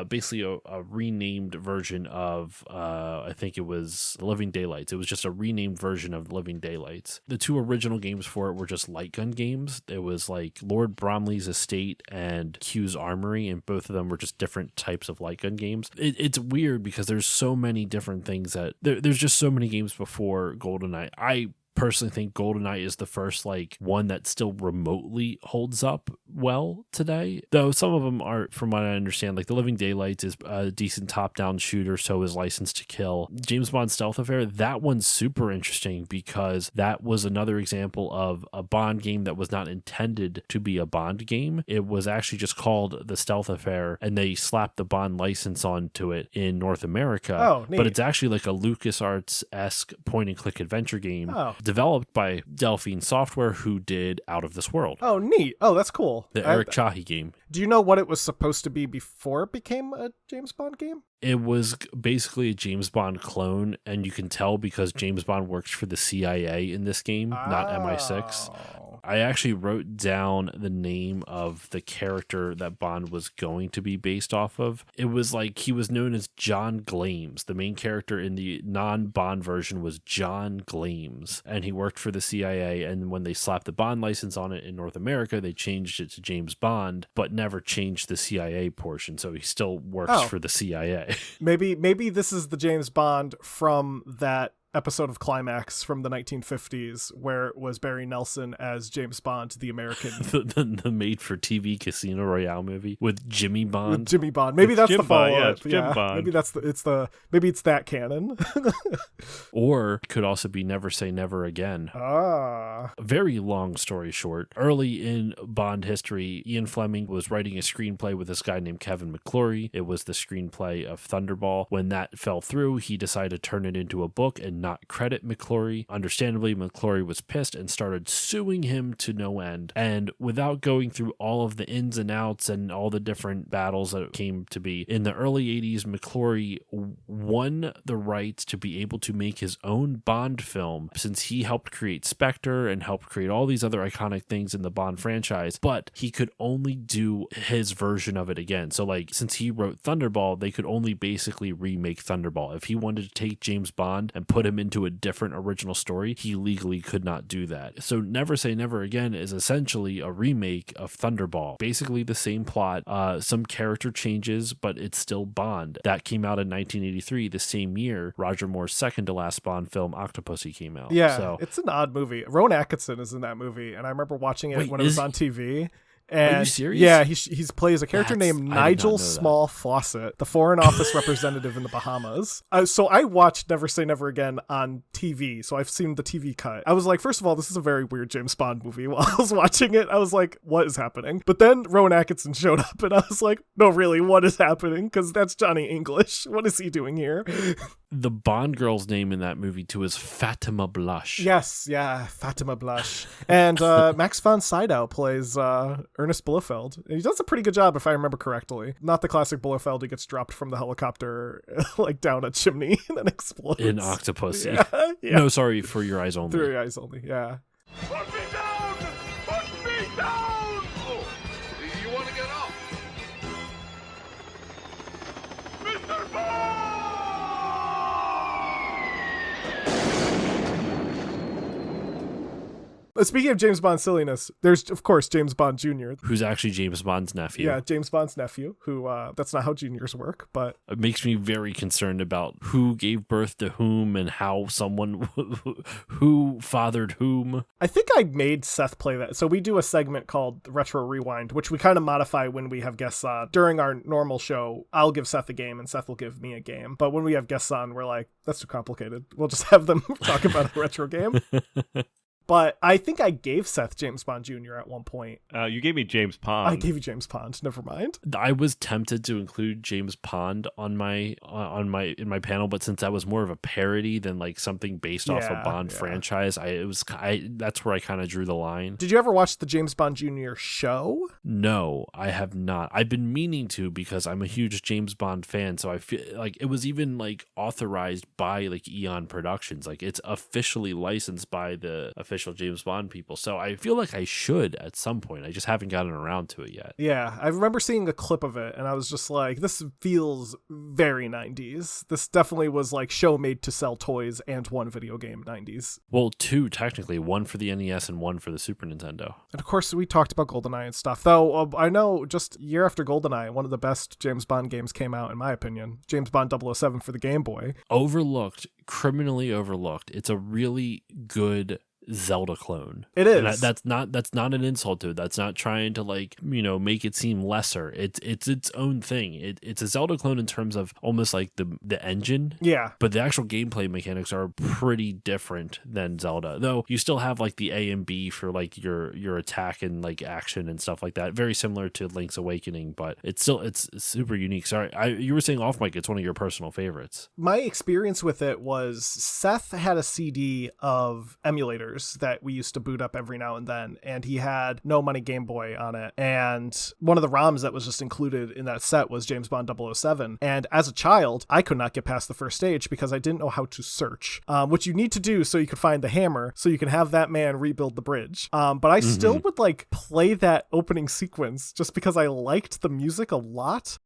basically a renamed version of I think it was Living Daylights. It was just a renamed version of Living Daylights. The 2 original games for it were just light gun games. It was like Lord Bromley's Estate and Q's Armory, and both of them were just different types of light gun games. It's weird because there's so many different things that there's just so many games before GoldenEye. I personally think GoldenEye is the first like one that still remotely holds up well today, though some of them are, from what I understand, like the Living Daylights is a decent top-down shooter, so is License to Kill. James Bond Stealth Affair, that one's super interesting because that was another example of a Bond game that was not intended to be a Bond game. It was actually just called The Stealth Affair, and they slapped the Bond license onto it in North America. Oh, neat. But it's actually like a LucasArts-esque point-and-click adventure game developed by Delphine Software, who did Out of This World. Oh, neat. Oh, that's cool. The Eric Chahi game. Do you know what it was supposed to be before it became a James Bond game? It was basically a James Bond clone, and you can tell because James Bond works for the CIA in this game, not MI6. I actually wrote down the name of the character that Bond was going to be based off of. It was like he was known as John Glames. The main character in the non-Bond version was John Glames, and he worked for the CIA, and when they slapped the Bond license on it in North America, they changed it to James Bond, but never changed the CIA portion, so he still works for the CIA. Maybe this is the James Bond from that episode of Climax from the 1950s where it was Barry Nelson as James Bond, the American. the made-for-TV Casino Royale movie with Jimmy Bond. With Jimmy Bond. Maybe that's Jim the follow-up. Bond, yeah, it's Jim Bond. Maybe maybe it's that canon. Or it could also be Never Say Never Again. Ah. Very long story short. Early in Bond history, Ian Fleming was writing a screenplay with this guy named Kevin McClory. It was the screenplay of Thunderball. When that fell through, he decided to turn it into a book and not credit McClory. Understandably, McClory was pissed and started suing him to no end. And without going through all of the ins and outs and all the different battles that came to be, in the early 80s, McClory won the rights to be able to make his own Bond film, since he helped create Spectre and helped create all these other iconic things in the Bond franchise, but he could only do his version of it again. So like, since he wrote Thunderball, they could only basically remake Thunderball. If he wanted to take James Bond and put him into a different original story, he legally could not do that. So Never Say Never Again is essentially a remake of Thunderball. Basically the same plot, some character changes, but it's still Bond. That came out in 1983, the same year Roger Moore's second to last Bond film, Octopussy, came out. Yeah, so it's an odd movie. Rowan Atkinson is in that movie, and I remember watching it when it was on TV. And are you serious? Yeah, he plays a character named I did Nigel not know that. Small Fawcett, the Foreign Office representative in the Bahamas. So I watched Never Say Never Again on TV, so I've seen the TV cut. I was like, first of all, this is a very weird James Bond movie. While I was watching it, I was like, what is happening? But then Rowan Atkinson showed up, and I was like, no, really, what is happening? Because that's Johnny English. What is he doing here? The Bond girl's name in that movie too is Fatima Blush. Yes, yeah, Fatima Blush. And Max von Sydow plays Ernest Blofeld. And he does a pretty good job, if I remember correctly. Not the classic Blofeld who gets dropped from the helicopter like down a chimney and then explodes. In Octopussy. Yeah. No, sorry, For Your Eyes Only. Through your eyes only, yeah. Put me down! Put me down! Oh, you want to get off? Mr. Bond! Speaking of James Bond silliness, there's, of course, James Bond Jr. Who's actually James Bond's nephew. Yeah, James Bond's nephew, who, that's not how juniors work, but... It makes me very concerned about who gave birth to whom and how someone, who fathered whom. I think I made Seth play that. So we do a segment called Retro Rewind, which we kind of modify when we have guests on. During our normal show, I'll give Seth a game and Seth will give me a game. But when we have guests on, we're like, that's too complicated. We'll just have them talk about a retro game. But I think I gave Seth James Bond Jr. at one point. You gave me James Pond. I gave you James Bond. Never mind. I was tempted to include James Pond on my in my panel, but since that was more of a parody than like something based off a Bond franchise, that's where I kind of drew the line. Did you ever watch the James Bond Jr. show? No, I have not. I've been meaning to because I'm a huge James Bond fan, so I feel like it was even like authorized by like Eon Productions. Like it's officially licensed by the official James Bond people. So I feel like I should at some point. I just haven't gotten around to it yet. Yeah, I remember seeing a clip of it and I was just like, this feels very 90s. This definitely was like show made to sell toys and one video game 90s. Well, two technically, one for the NES and one for the Super Nintendo. And of course, we talked about GoldenEye and stuff. Though I know just year after GoldenEye, one of the best James Bond games came out, in my opinion. James Bond 007 for the Game Boy. Overlooked, criminally overlooked. It's a really good Zelda clone. It is. And that's not an insult to it. That's not trying to like, make it seem lesser. It's its own thing. It's a Zelda clone in terms of almost like the engine. Yeah. But the actual gameplay mechanics are pretty different than Zelda. Though you still have like the A and B for like your attack and like action and stuff like that. Very similar to Link's Awakening, but it's super unique. Sorry, you were saying off mic it's one of your personal favorites. My experience with it was Seth had a CD of emulators that we used to boot up every now and then, and he had No Money Game Boy on it, and one of the ROMs that was just included in that set was James Bond 007, and as a child I could not get past the first stage because I didn't know how to search, which you need to do so you could find the hammer so you can have that man rebuild the bridge, but I still would like play that opening sequence just because I liked the music a lot.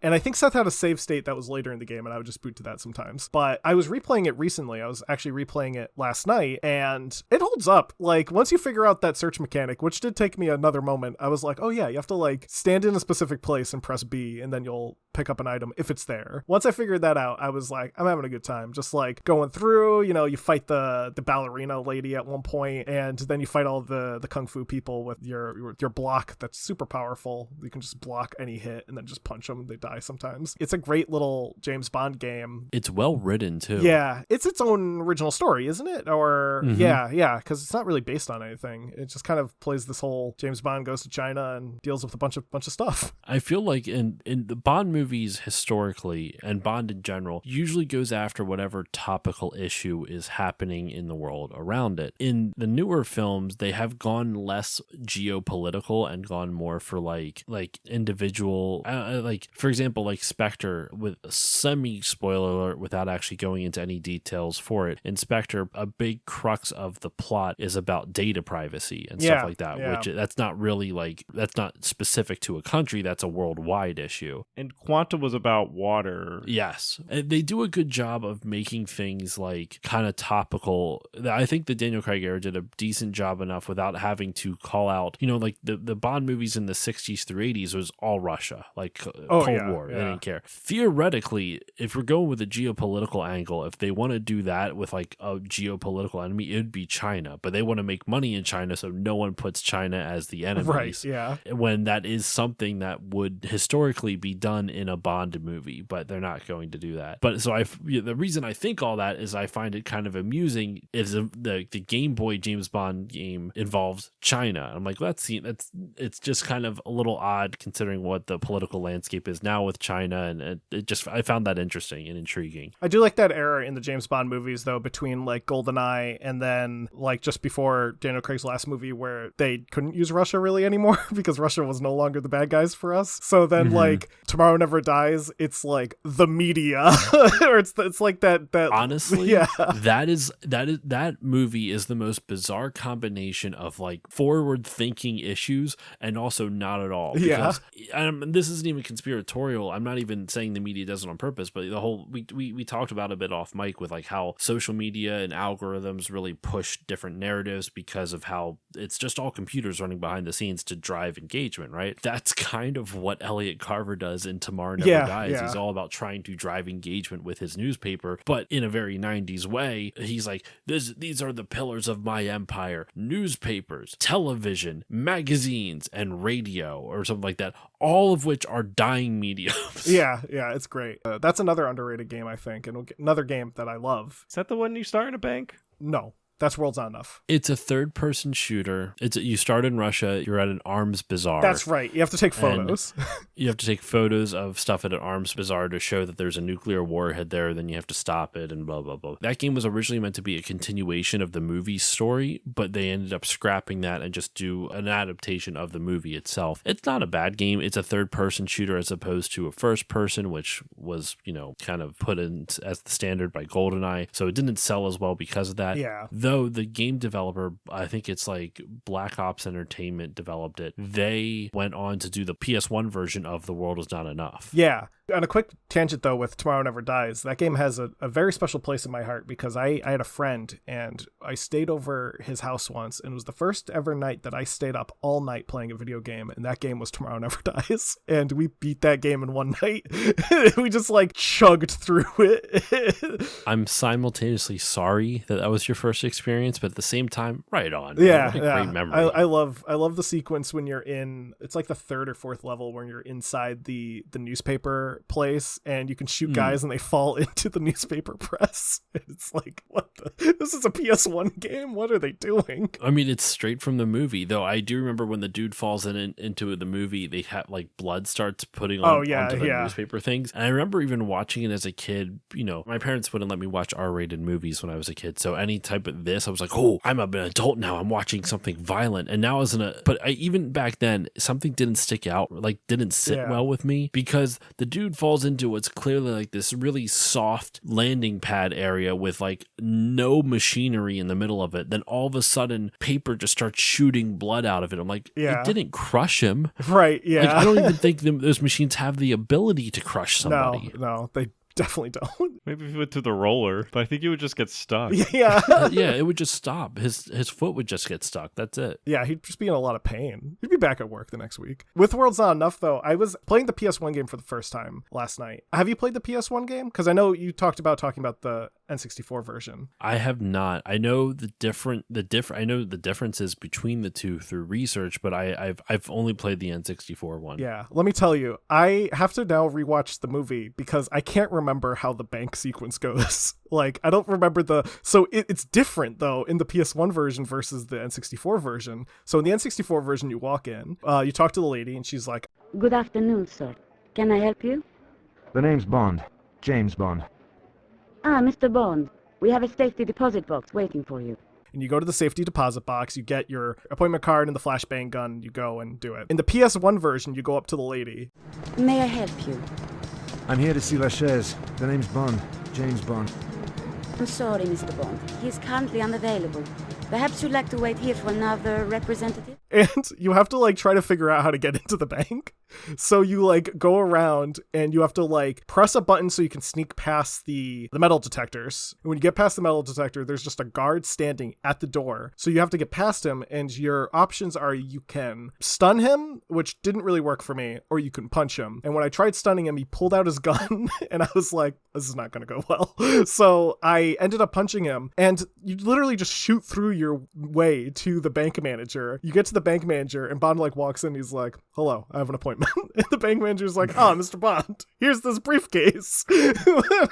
And I think Seth had a save state that was later in the game, and I would just boot to that sometimes. But I was replaying it recently. I was actually replaying it last night, and it holds up. Like, once you figure out that search mechanic, which did take me another moment, I was like, oh yeah, you have to like stand in a specific place and press B, and then you'll pick up an item if it's there. Once I figured that out, I was like, I'm having a good time. Just like going through, you know, you fight the ballerina lady at one point, and then you fight all the kung fu people with your block that's super powerful. You can just block any hit and then just punch them and they die sometimes. It's a great little James Bond game. It's well written too. Yeah, it's its own original story, isn't it? Or yeah, because it's not really based on anything. It just kind of plays this whole James Bond goes to China and deals with a bunch of stuff. I feel like in the Bond movies historically, and Bond in general, usually goes after whatever topical issue is happening in the world around it. In the newer films, they have gone less geopolitical and gone more for like individual, like for example, like Spectre, with semi spoiler alert without actually going into any details for it. In Spectre, a big crux of the plot is about data privacy and stuff like that, which that's not really like, that's not specific to a country, that's a worldwide issue. And Quanta was about water. Yes. And they do a good job of making things like kind of topical. I think the Daniel Craig era did a decent job enough without having to call out, you know, like the Bond movies in the 60s through 80s was all Russia, like Cold War. They didn't care. Theoretically, if we're going with a geopolitical angle, if they want to do that with like a geopolitical enemy, it would be China. But they want to make money in China, so no one puts China as the enemy. Right, yeah. When that is something that would historically be done in a Bond movie, but they're not going to do that. But so the reason I think all that is I find it kind of amusing is the Game Boy James Bond game involves China. I'm like, well, it's just kind of a little odd considering what the political landscape is now with China, and I found that interesting and intriguing. I do like that era in the James Bond movies though, between like GoldenEye and then like just before Daniel Craig's last movie, where they couldn't use Russia really anymore because Russia was no longer the bad guys for us. So then like Tomorrow Never Dies, it's like the media or it's like that honestly, yeah, that movie is the most bizarre combination of like forward thinking issues and also not at all. Because, this isn't even conspiratorial. I'm not even saying the media does it on purpose, but the whole we talked about a bit off mic with like how social media and algorithms really push different narratives because of how it's just all computers running behind the scenes to drive engagement, right? That's kind of what Elliot Carver does in Tomorrow Never Dies. Yeah. He's all about trying to drive engagement with his newspaper, but in a very 90s way. He's like, these are the pillars of my empire: newspapers, television, magazines, and radio, or something like that, all of which are dying mediums. Yeah, it's great. That's another underrated game, I think, and another game that I love. Is that the one you start in a bank? No. That's World's Not Enough. It's a third-person shooter. You start in Russia. You're at an arms bazaar. That's right. You have to take photos. You have to take photos of stuff at an arms bazaar to show that there's a nuclear warhead there. Then you have to stop it and blah, blah, blah. That game was originally meant to be a continuation of the movie story, but they ended up scrapping that and just do an adaptation of the movie itself. It's not a bad game. It's a third-person shooter as opposed to a first-person, which was, you know, kind of put in as the standard by GoldenEye. So it didn't sell as well because of that. Yeah. Though the game developer, I think it's like Black Ops Entertainment developed it, they went on to do the PS1 version of The World Is Not Enough. Yeah. On a quick tangent, though, with Tomorrow Never Dies, that game has a very special place in my heart because I had a friend and I stayed over his house once, and it was the first ever night that I stayed up all night playing a video game, and that game was Tomorrow Never Dies. And we beat that game in one night. We just like chugged through it. I'm simultaneously sorry that was your first experience, but at the same time, right on. Yeah, what a great memory. I love the sequence when you're in, it's like the third or fourth level when you're inside the newspaper place and you can shoot guys and they fall into the newspaper press. It's like, this is a PS1 game? What are they doing? I mean, it's straight from the movie, though. I do remember when the dude falls into the movie, they have like blood starts putting on onto the newspaper things. And I remember even watching it as a kid. You know, my parents wouldn't let me watch R-rated movies when I was a kid, so any type of this, I was like, oh, I'm an adult now. I'm watching something violent. And now even back then, something didn't stick out, like didn't sit well with me, because the dude falls into what's clearly like this really soft landing pad area with like no machinery in the middle of it. Then all of a sudden, paper just starts shooting blood out of it. I'm like, it didn't crush him. Right, yeah. Like, I don't even think those machines have the ability to crush somebody. No, they definitely don't. Maybe if he went to the roller, but I think he would just get stuck. Yeah. Yeah, it would just stop. His foot would just get stuck. That's it. Yeah, he'd just be in a lot of pain. He'd be back at work the next week. With World's Not Enough, though, I was playing the PS1 game for the first time last night. Have you played the PS1 game? Because I know you talking about the N64 version. I have not. I know I know the differences between the two through research, but I've only played the N64 one. Yeah, let me tell you, I have to now rewatch the movie because I can't remember how the bank sequence goes. Like, I don't remember so it's different though in the PS1 version versus the N64 version. So in the N64 version, you walk in, you talk to the lady, and she's like, Good afternoon, sir. Can I help you? The name's Bond. James Bond. Ah, Mr. Bond. We have a safety deposit box waiting for you. and you go to the safety deposit box, you get your appointment card and the flashbang gun, you go and do it. In the PS1 version, you go up to the lady. May I help you? I'm here to see Lachaise. The name's Bond. James Bond. I'm sorry, Mr. Bond. He is currently unavailable. Perhaps you'd like to wait here for another representative? And you have to, try to figure out how to get into the bank. So you, go around and you have to, press a button so you can sneak past the metal detectors. And when you get past the metal detector, there's just a guard standing at the door. So you have to get past him, and your options are you can stun him, which didn't really work for me, or you can punch him. And when I tried stunning him, he pulled out his gun, and I was like, this is not going to go well. So I ended up punching him, and you literally just shoot through your way to the bank manager. You get to the bank manager, and Bond walks in, he's like, hello, I have an appointment. And the bank manager's like, Mr. Bond, here's this briefcase. And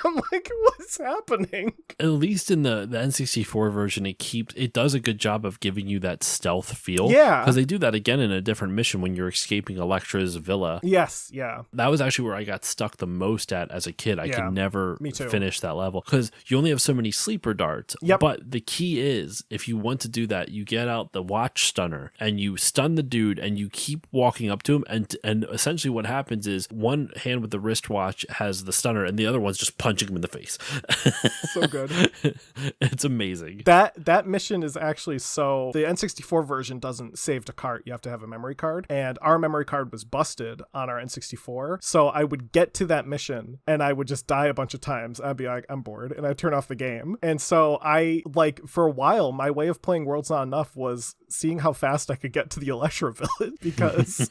I'm like, what's happening? At least in the N64 version, it does a good job of giving you that stealth feel. Yeah. Because they do that again in a different mission when you're escaping Elektra's villa. Yes, yeah. That was actually where I got stuck the most at as a kid. I could never finish that level because you only have so many sleeper darts. Yep. But the key is, if you want to do that, you get out the watch stunner and you stun the dude and you keep walking up to him, and essentially what happens is one hand with the wristwatch has the stunner and the other one's just punching him in the face. So good. It's amazing. That mission is actually the N64 version doesn't save to cart. You have to have a memory card, and our memory card was busted on our N64. So I would get to that mission and I would just die a bunch of times. I'd be like, I'm bored, and I'd turn off the game. And so I for a while, my way of playing World's Not Enough was seeing how fast I could get to the Elektra village, because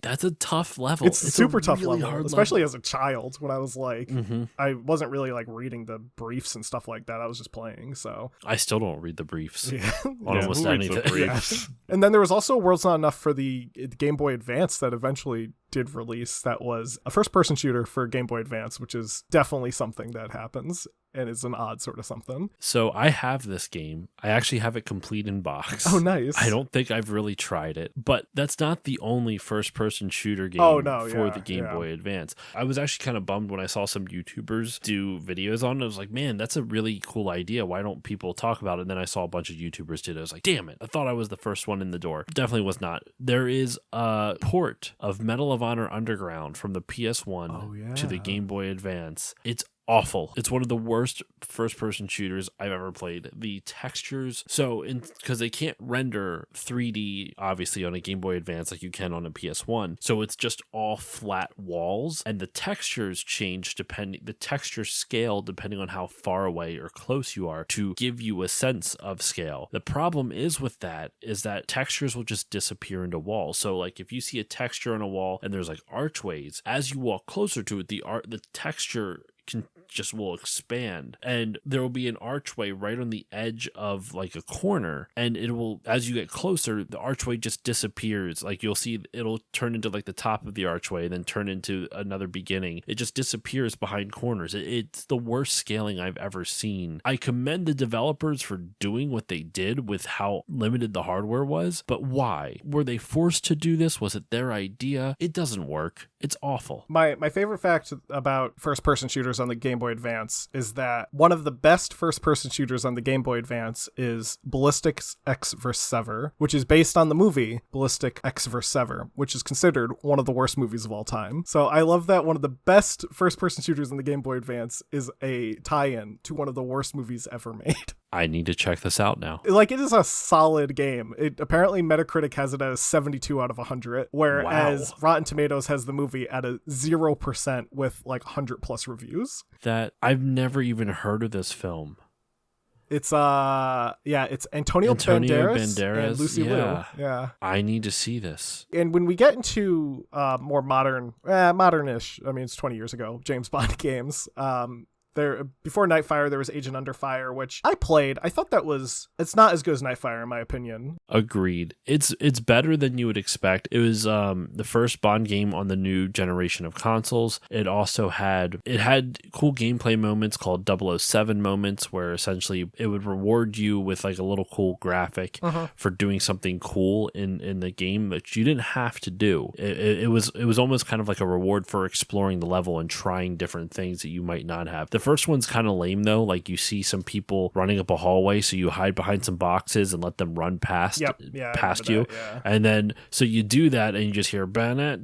that's a tough level. It's a super tough really level, especially as a child, when I was I wasn't really reading the briefs and stuff like that. I was just playing. So I still don't read the briefs on Who reads almost the anything. briefs? And then there was also World's Not Enough for the Game Boy Advance that eventually did release. That was a first-person shooter for Game Boy Advance, which is definitely something that happens and is an odd sort of something. So I have this game. I actually have it complete in box. Oh, nice. I don't think I've really tried it, but that's not the only first-person shooter game for the Game Boy Advance. I was actually kind of bummed when I saw some YouTubers do videos on it. I was like, man, that's a really cool idea. Why don't people talk about it? And then I saw a bunch of YouTubers did it. I was like, damn it. I thought I was the first one in the door. Definitely was not. There is a port of Medal of Honor Underground from the PS1 to the Game Boy Advance. It's awful. It's one of the worst first-person shooters I've ever played. The textures, because they can't render 3D, obviously, on a Game Boy Advance like you can on a PS1. So it's just all flat walls, and the textures change the texture scale depending on how far away or close you are to give you a sense of scale. The problem is that textures will just disappear into walls. So if you see a texture on a wall and there's archways, as you walk closer to it, the texture will expand, and there will be an archway right on the edge of a corner, and it will, as you get closer, the archway just disappears. You'll see it'll turn into the top of the archway, then turn into another beginning. It just disappears behind corners. It's the worst scaling I've ever seen. I commend the developers for doing what they did with how limited the hardware was, but why? Were they forced to do this? Was it their idea? It doesn't work. It's awful. My favorite fact about first-person shooters on the Game Boy Advance is that one of the best first-person shooters on the Game Boy Advance is Ballistics X vs. Sever, which is based on the movie Ballistic X vs. Sever, which is considered one of the worst movies of all time. So I love that one of the best first-person shooters on the Game Boy Advance is a tie-in to one of the worst movies ever made. I need to check this out now. Like, it is a solid game. It apparently Metacritic has it as 72 out of 100, whereas Rotten Tomatoes has the movie at a 0% with like 100 plus reviews. That I've never even heard of this film. It's it's Antonio Banderas and Lucy Liu. Yeah. I need to see this. And when we get into more modernish, I mean, it's 20 years ago, James Bond games, there before Nightfire there was Agent Under Fire, which I played. I thought it's not as good as Nightfire in my opinion. Agreed. It's better than you would expect. It was the first Bond game on the new generation of consoles. It also had cool gameplay moments called 007 moments, where essentially it would reward you with like a little cool graphic for doing something cool in the game that you didn't have to do. It was almost kind of like a reward for exploring the level and trying different things that you might not have. The first one's kind of lame though. Like you see some people running up a hallway, so you hide behind some boxes and let them run past you. And then so you do that and you just hear whenever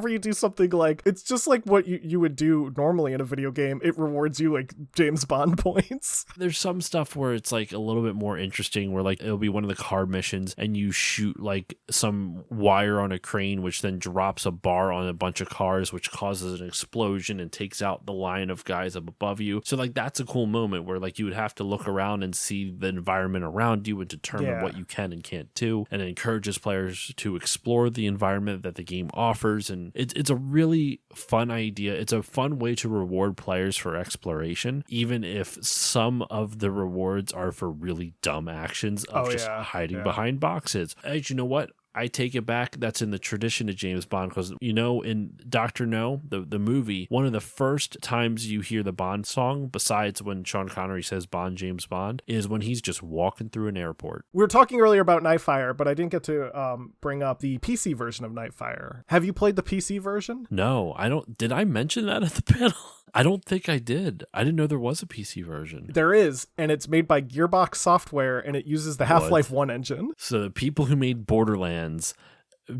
you do something like, it's just like what you would do normally in a video game, it rewards you like James Bond points. There's some stuff where it's like a little bit more interesting, where like it'll be one of the car missions and you shoot like some wire on a crane, which then drops a bar on a bunch of cars, which causes an explosion and takes out the line of guys up above you. So like that's a cool moment where like you would have to look around and see the environment around you and determine what you can and can't do, and it encourages players to explore the environment that the game offers. And it's a really fun idea. It's a fun way to reward players for exploration, even if some of the rewards are for really dumb actions of hiding behind boxes. You know what? I take it back. That's in the tradition of James Bond, because, you know, in Dr. No, the movie, one of the first times you hear the Bond song, besides when Sean Connery says Bond, James Bond, is when he's just walking through an airport. We were talking earlier about Nightfire, but I didn't get to bring up the PC version of Nightfire. Have you played the PC version? No, I don't. Did I mention that at the panel? I don't think I did. I didn't know there was a PC version. There is, and it's made by Gearbox Software, and it uses the Half-Life 1 engine. So the people who made Borderlands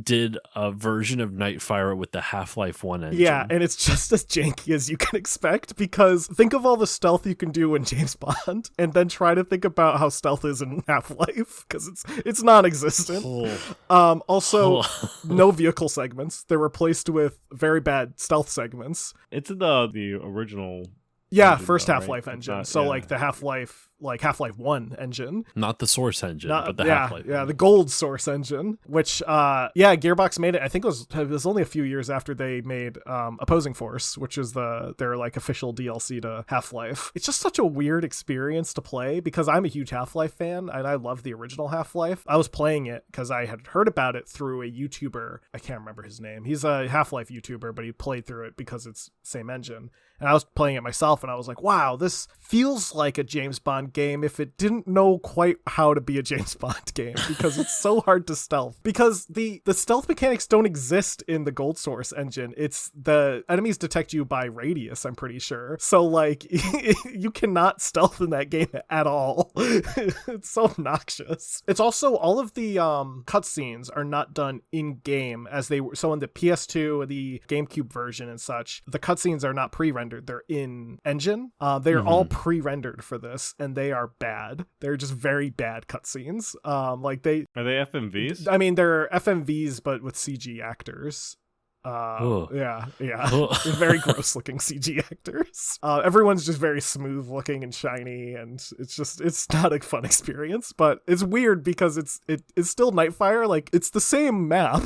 did a version of Nightfire with the Half-Life 1 engine. Yeah, and it's just as janky as you can expect, because think of all the stealth you can do in James Bond, and then try to think about how stealth is in Half-Life, because it's non-existent. Also, no vehicle segments. They're replaced with very bad stealth segments. It's the original... Yeah, first Half-Life engine. Like the Half-Life 1 engine. Not the Source engine, but the Half-Life. Yeah, the gold Source engine, which, Gearbox made it. I think it was only a few years after they made Opposing Force, which is their like official DLC to Half-Life. It's just such a weird experience to play, because I'm a huge Half-Life fan, and I love the original Half-Life. I was playing it because I had heard about it through a YouTuber. I can't remember his name. He's a Half-Life YouTuber, but he played through it because it's same engine. And I was playing it myself, and I was like, wow, this feels like a James Bond game if it didn't know quite how to be a James Bond game, because it's so hard to stealth. Because the stealth mechanics don't exist in the Gold Source engine. It's the enemies detect you by radius, I'm pretty sure. So, like, you cannot stealth in that game at all. It's so obnoxious. It's also, all of the cutscenes are not done in-game as they were. So in the PS2, the GameCube version and such, the cutscenes are not pre-rendered. They're in engine. They're all pre-rendered for this, and they are bad. They're just very bad cutscenes. Are they FMVs? I mean, they're FMVs, but with CG actors. Very gross looking CG actors. Everyone's just very smooth looking and shiny, and it's not a fun experience, but it's weird because it's still Nightfire. Like, it's the same map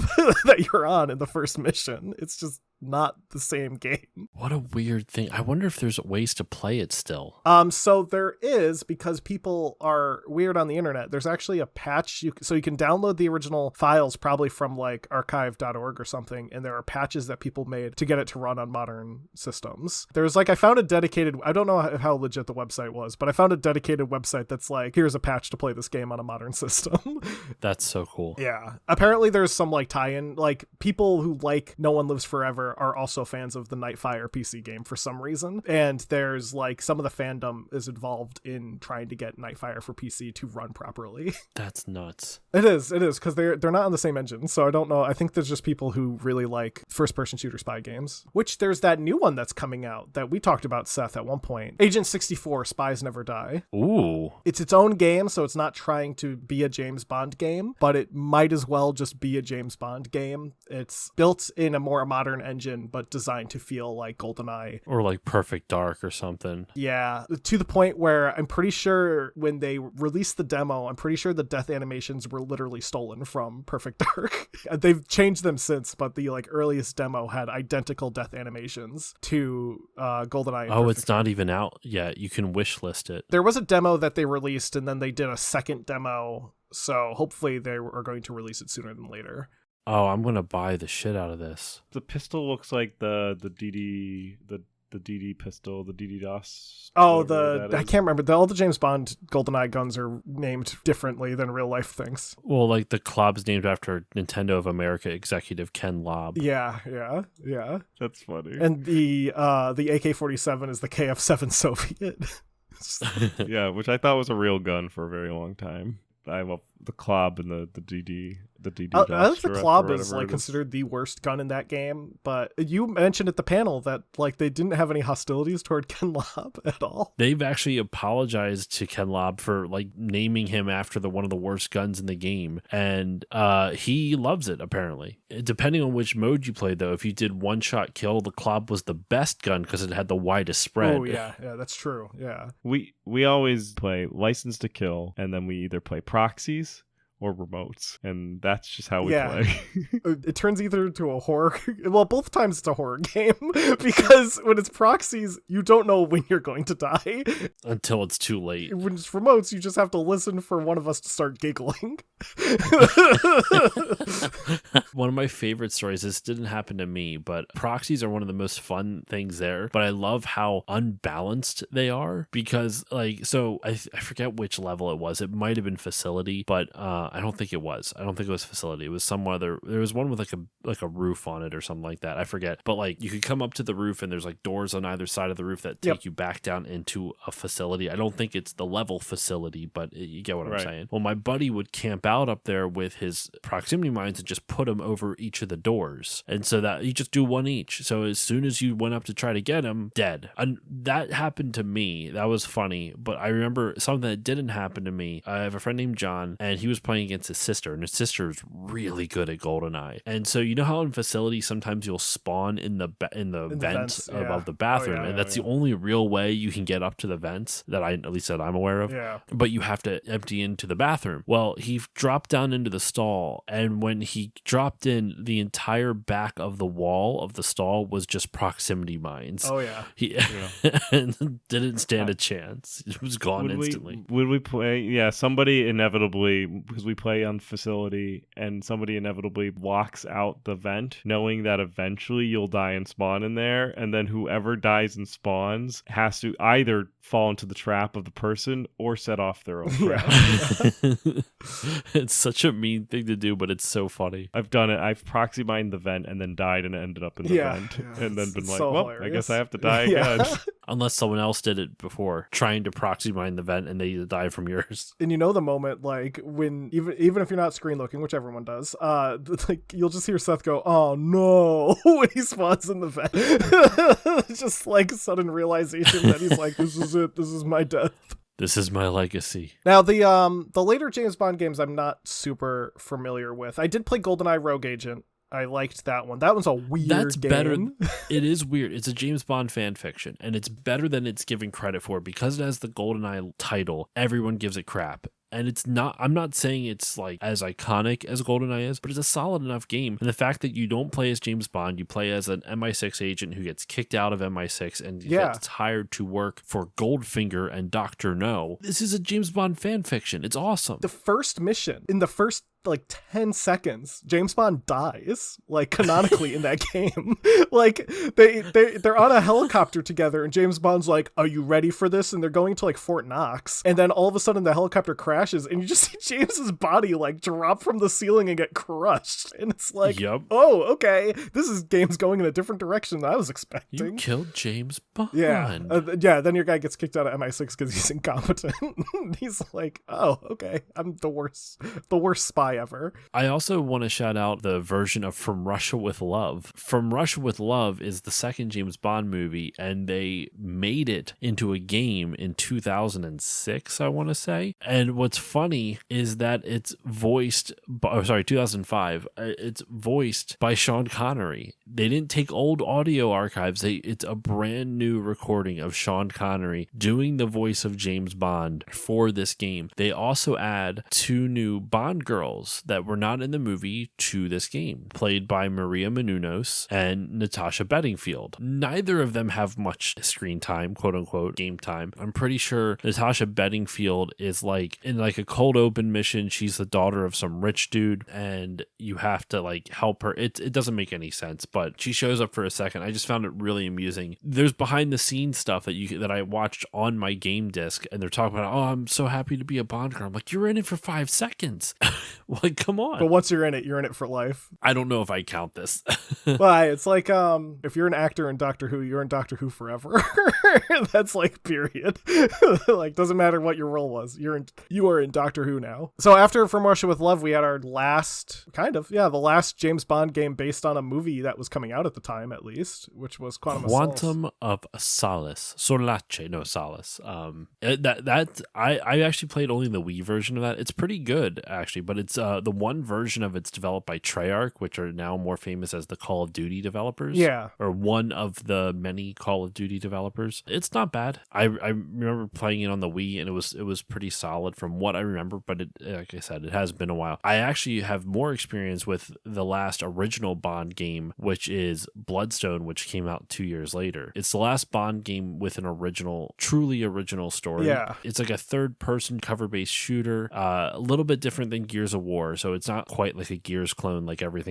that you're on in the first mission. It's just not the same game. What a weird thing. I wonder if there's ways to play it still. So there is, because people are weird on the internet. There's actually a patch, so you can download the original files probably from like archive.org or something, and there are patches that people made to get it to run on modern systems. There's I found a dedicated, I don't know how legit the website was, but I found a dedicated website that's like, here's a patch to play this game on a modern system. That's so cool. Yeah. Apparently there's some like tie-in, like people who like No One Lives Forever there are also fans of the Nightfire PC game for some reason. And there's like some of the fandom is involved in trying to get Nightfire for PC to run properly. That's nuts. It is, because they're not on the same engine. So I don't know. I think there's just people who really like first-person shooter spy games, which there's that new one that's coming out that we talked about, Seth, at one point. Agent 64, Spies Never Die. Ooh. It's its own game, so it's not trying to be a James Bond game, but it might as well just be a James Bond game. It's built in a more modern engine, but designed to feel like GoldenEye. Or like Perfect Dark or something. Yeah, to the point where I'm pretty sure when they released the demo, I'm pretty sure the death animations were literally stolen from Perfect Dark. They've changed them since, but the like earliest demo had identical death animations to GoldenEye. Oh, it's not even out yet. You can wish list it. There was a demo that they released, and then they did a second demo, so hopefully they are going to release it sooner than later. Oh, I'm gonna buy the shit out of this. The pistol looks like the DD pistol, the DD DOS. Oh, I can't remember. All the James Bond GoldenEye guns are named differently than real life things. Well, like the Klob's named after Nintendo of America executive Ken Lobb. Yeah. That's funny. And the AK-47 is the KF-7 Soviet. Yeah, which I thought was a real gun for a very long time. I love the Klob and the DD. The DD. I think the Klob is like considered the worst gun in that game, but you mentioned at the panel that like they didn't have any hostilities toward Ken Lobb at all. They've actually apologized to Ken Lobb for like naming him after one of the worst guns in the game, and he loves it apparently. Depending on which mode you play, though, if you did one shot kill, the Klob was the best gun because it had the widest spread. Oh yeah, that's true. Yeah, we always play License to Kill, and then we either play proxies or remotes, and that's just how we play. It turns either into a horror, well, both times it's a horror game, because when it's proxies, you don't know when you're going to die. Until it's too late. When it's remotes, you just have to listen for one of us to start giggling. One of my favorite stories, this didn't happen to me, but proxies are one of the most fun things there, but I love how unbalanced they are, because like, so I forget which level it was. It might have been facility, but I don't think it was. I don't think it was facility. It was some other. There was one with like a roof on it or something like that. I forget. But like you could come up to the roof and there's like doors on either side of the roof that take you back down into a facility. I don't think it's the level facility, but you get what I'm saying. Well, my buddy would camp out up there with his proximity mines and just put them over each of the doors, and so that you just do one each. So as soon as you went up to try to get him, dead. And that happened to me. That was funny. But I remember something that didn't happen to me. I have a friend named John, and he was playing against his sister, and his sister is really good at GoldenEye. And so you know how in facilities sometimes you'll spawn in the vents of the bathroom, and that's the only real way you can get up to the vents that I'm aware of. Yeah. But you have to empty into the bathroom. Well, he dropped down into the stall, and when he dropped in, the entire back of the wall of the stall was just proximity mines. Oh yeah. He didn't stand a chance. It was gone instantly. Would we play? Yeah, somebody inevitably, because we play on facility, and somebody inevitably walks out the vent knowing that eventually you'll die and spawn in there, and then whoever dies and spawns has to either fall into the trap of the person or set off their own trap. It's such a mean thing to do, but it's so funny. I've done it. I've proxy mined the vent and then died and ended up in the vent, and then been like, so well, hilarious. I guess I have to die again. Unless someone else did it before, trying to proxy mine the vent, and they die from yours. And you know the moment, like, when, even if you're not screen looking, which everyone does, like, you'll just hear Seth go, oh no, when he spawns in the vent. Just like sudden realization that he's like, this is it, this is my death. This is my legacy. Now, the later James Bond games I'm not super familiar with. I did play GoldenEye Rogue Agent. I liked that one. That one's a weird That's game. better. It is weird. It's a James Bond fan fiction, and it's better than it's given credit for because it has the GoldenEye title. Everyone gives it crap. And it's not, I'm not saying it's like as iconic as GoldenEye is, but it's a solid enough game. And the fact that you don't play as James Bond, you play as an MI6 agent who gets kicked out of MI6 and gets hired to work for Goldfinger and Dr. No. This is a James Bond fan fiction. It's awesome. The first mission in the first like 10 seconds, James Bond dies, like canonically in that game. Like they're on a helicopter together and James Bond's like, are you ready for this? And they're going to like Fort Knox. And then all of a sudden the helicopter crashes and you just see James's body like drop from the ceiling and get crushed. And it's like, oh, okay, this is game's going in a different direction than I was expecting. You killed James Bond. Yeah. Then your guy gets kicked out of MI6 because he's incompetent. He's like, oh, okay, I'm the worst spy ever. I also want to shout out the version of From Russia with Love. From Russia with Love is the second James Bond movie, and they made it into a game in 2006, I want to say. And what's funny is that it's voiced by, 2005. It's voiced by Sean Connery. They didn't take old audio archives. It's a brand new recording of Sean Connery doing the voice of James Bond for this game. They also add 2 new Bond girls that were not in the movie to this game, played by Maria Menounos and Natasha Bedingfield. Neither of them have much screen time, quote unquote, game time. I'm pretty sure Natasha Bedingfield is like in like a cold open mission. She's the daughter of some rich dude and you have to like help her. It doesn't make any sense, but she shows up for a second. I just found it really amusing. There's behind the scenes stuff that I watched on my game disc, and they're talking about, oh, I'm so happy to be a Bond girl. I'm like, you're in it for 5 seconds. Like, come on. But once you're in it for life. I don't know if I count this. Well, it's like if you're an actor in Doctor Who, you're in Doctor Who forever. That's like period. Like, doesn't matter what your role was. You are in Doctor Who now. So after From Russia with Love, we had our last the last James Bond game based on a movie that was coming out at the time, at least, which was Quantum of Solace. Solace. I actually played only the Wii version of that. It's pretty good, actually, but it's the one version of it's developed by Treyarch, which are now more famous as the Call of Duty developers. Yeah. Or one of the many Call of Duty developers. It's not bad. I remember playing it on the Wii, and it was pretty solid from what I remember, but like I said, it has been a while. I actually have more experience with the last original Bond game, which is Bloodstone, which came out 2 years later. It's the last Bond game with an truly original story. Yeah. It's like a third-person cover-based shooter, a little bit different than Gears of War, so it's not quite like a Gears clone like every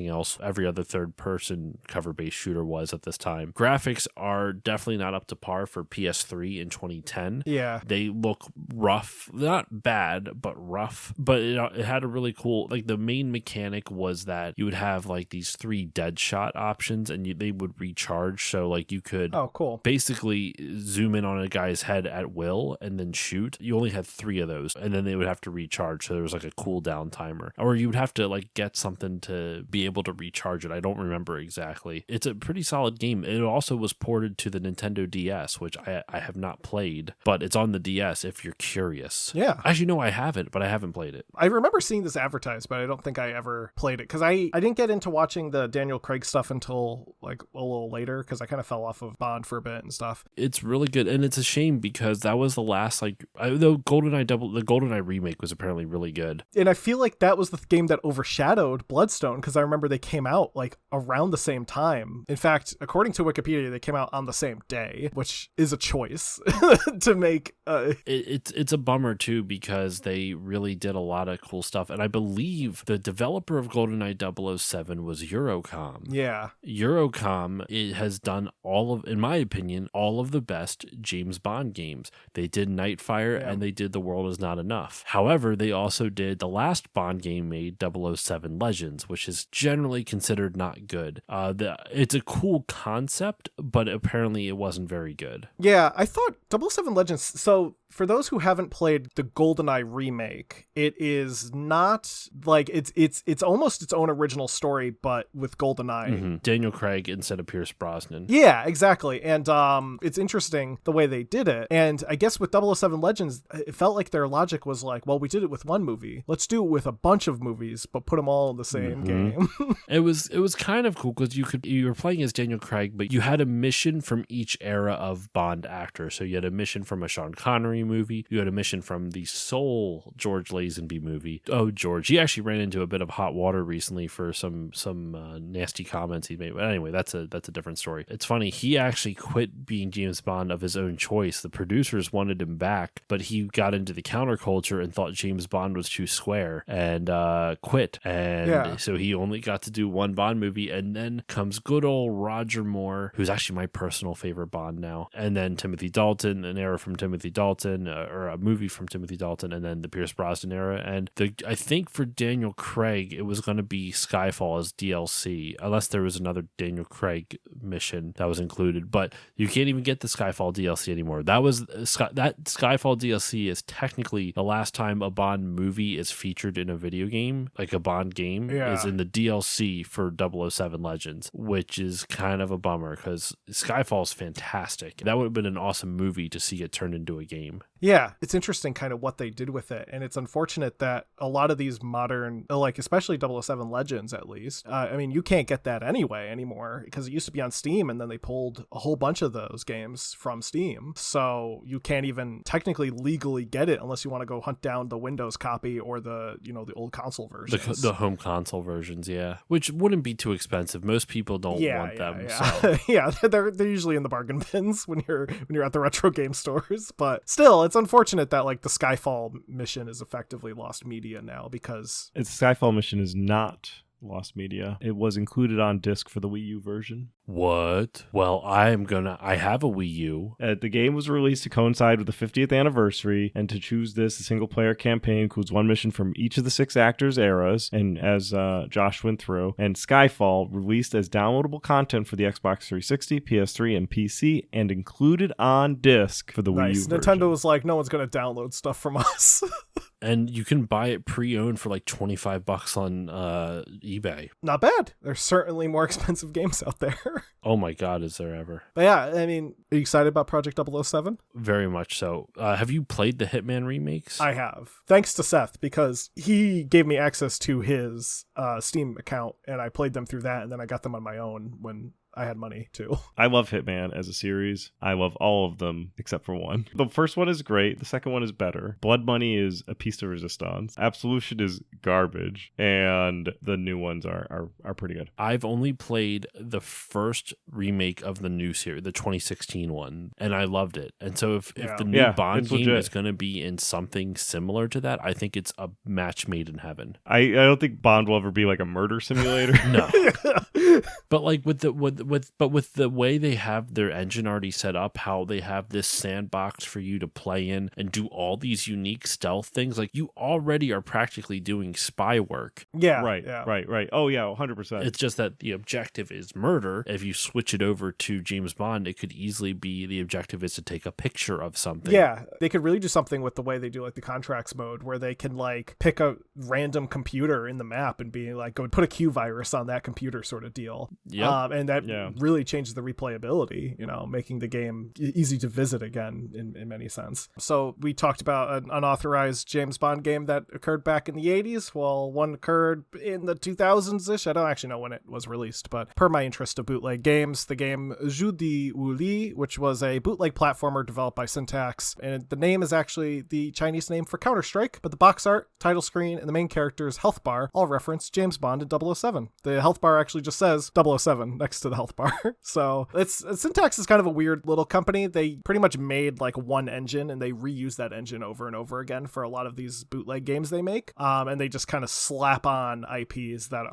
other third-person cover-based shooter was at this time. Graphics are definitely not up to par for PS3 in 2010. Yeah. They look rough. Not bad, but rough. But it had a really cool, like the main mechanic was that you would have like these 3 dead shot options and they would recharge. So like you could basically zoom in on a guy's head at will and then shoot. You only had 3 of those and then they would have to recharge. So there was like a cooldown timer, or you would have to like get something to be able to recharge it. I don't remember exactly. It's a pretty solid game. It also was ported to the Nintendo DS, which I have not played, but it's on the DS if you're curious. Yeah. Actually, no, I haven't, but I haven't played it. I remember seeing this advertised, but I don't think I ever played it because I didn't get into watching the Daniel Craig stuff until like a little later because I kind of fell off of Bond for a bit and stuff. It's really good, and it's a shame because that was the last the GoldenEye remake was apparently really good. And I feel like that was the game that overshadowed Bloodstone because I remember they came out like around the same time. In fact, according to Wikipedia, they came out on the same day, which is a choice to make. It's a bummer too because they really did a lot of cool stuff, and I believe the developer of GoldenEye 007 was Eurocom. Yeah. Eurocom, it has done in my opinion, all of the best James Bond games. They did Nightfire and they did The World Is Not Enough. However, they also did the last Bond game made, 007 Legends, which is generally considered not good. It's a cool concept, but apparently it wasn't very good. Yeah, I thought 007 Legends, so for those who haven't played the GoldenEye remake, it is not like it's almost its own original story, but with GoldenEye. Mm-hmm. Daniel Craig instead of Pierce Brosnan. Yeah, exactly. And it's interesting the way they did it. And I guess with 007 Legends, it felt like their logic was like, well, we did it with one movie. Let's do it with a bunch of movies, but put them all in the same game. It was kind of cool because you were playing as Daniel Craig, but you had a mission from each era of Bond actor. So you had a mission from a Sean Connery movie. You had a mission from the sole George Lazenby movie. Oh, George. He actually ran into a bit of hot water recently for some nasty comments he made. But anyway, that's a different story. It's funny. He actually quit being James Bond of his own choice. The producers wanted him back, but he got into the counterculture and thought James Bond was too square. And and quit. And so he only got to do one Bond movie, and then comes good old Roger Moore, who's actually my personal favorite Bond now. And then Timothy Dalton, an era from Timothy Dalton, or a movie from Timothy Dalton, and then the Pierce Brosnan era. And I think for Daniel Craig, it was going to be Skyfall as DLC, unless there was another Daniel Craig mission that was included. But you can't even get the Skyfall DLC anymore. That Skyfall DLC is technically the last time a Bond movie is featured in a video game, like a Bond game, is in the DLC for 007 Legends, which is kind of a bummer because Skyfall's fantastic. That would have been an awesome movie to see it turned into a game. Yeah, it's interesting kind of what they did with it. And it's unfortunate that a lot of these modern, like especially 007 Legends at least, I mean, you can't get that anyway anymore because it used to be on Steam and then they pulled a whole bunch of those games from Steam. So you can't even technically legally get it unless you want to go hunt down the Windows copy or the old console versions. The home console versions, yeah. Which wouldn't be too expensive. Most people don't want them. Yeah. So. Yeah, they're usually in the bargain bins when you're at the retro game stores. But still, it's unfortunate that like the Skyfall mission is effectively lost media now because Skyfall mission is not lost media. It was included on disc for the Wii U version. What? Well, I have a Wii U. The game was released to coincide with the 50th anniversary, and to choose this, the single-player campaign includes one mission from each of the 6 actors' eras, and as Josh went through, and Skyfall released as downloadable content for the Xbox 360, PS3, and PC, and included on disc for the Wii U version. Nintendo was like, no one's going to download stuff from us. And you can buy it pre-owned for like $25 on eBay. Not bad. There's certainly more expensive games out there. Oh my God, is there ever? But yeah, I mean, are you excited about Project 007? Very much so. Have you played the Hitman remakes? I have. Thanks to Seth, because he gave me access to his Steam account, and I played them through that, and then I got them on my own when I had money too. I love Hitman as a series. I love all of them except for one. The first one is great. The second one is better. Blood Money is a piece de resistance. Absolution is garbage. And the new ones are pretty good. I've only played the first remake of the new series, the 2016 one, and I loved it. And so if the new Bond game is going to be in something similar to that, I think it's a match made in heaven. I don't think Bond will ever be like a murder simulator. No. But like with the way they have their engine already set up, how they have this sandbox for you to play in and do all these unique stealth things, like you already are practically doing spy work. Yeah. Right. Oh yeah, 100%. It's just that the objective is murder. If you switch it over to James Bond, it could easily be the objective is to take a picture of something. Yeah. They could really do something with the way they do like the contracts mode where they can like pick a random computer in the map and be like, go put a Q virus on that computer sort of deal. Yeah. And that really changes the replayability, making the game easy to visit again in many sense. So we talked about an unauthorized James Bond game that occurred back in the 80s. Well, one occurred in the 2000s-ish. I don't actually know when it was released, but per my interest of bootleg games, the game Jeu de Wuli, which was a bootleg platformer developed by Syntax, and the name is actually the Chinese name for Counter-Strike, but the box art, title screen, and the main character's health bar all reference James Bond and 007. The health bar actually just says 007 next to the health bar. So Syntax is kind of a weird little company. They pretty much made like one engine and they reuse that engine over and over again for a lot of these bootleg games they make. And they just kind of slap on IPs that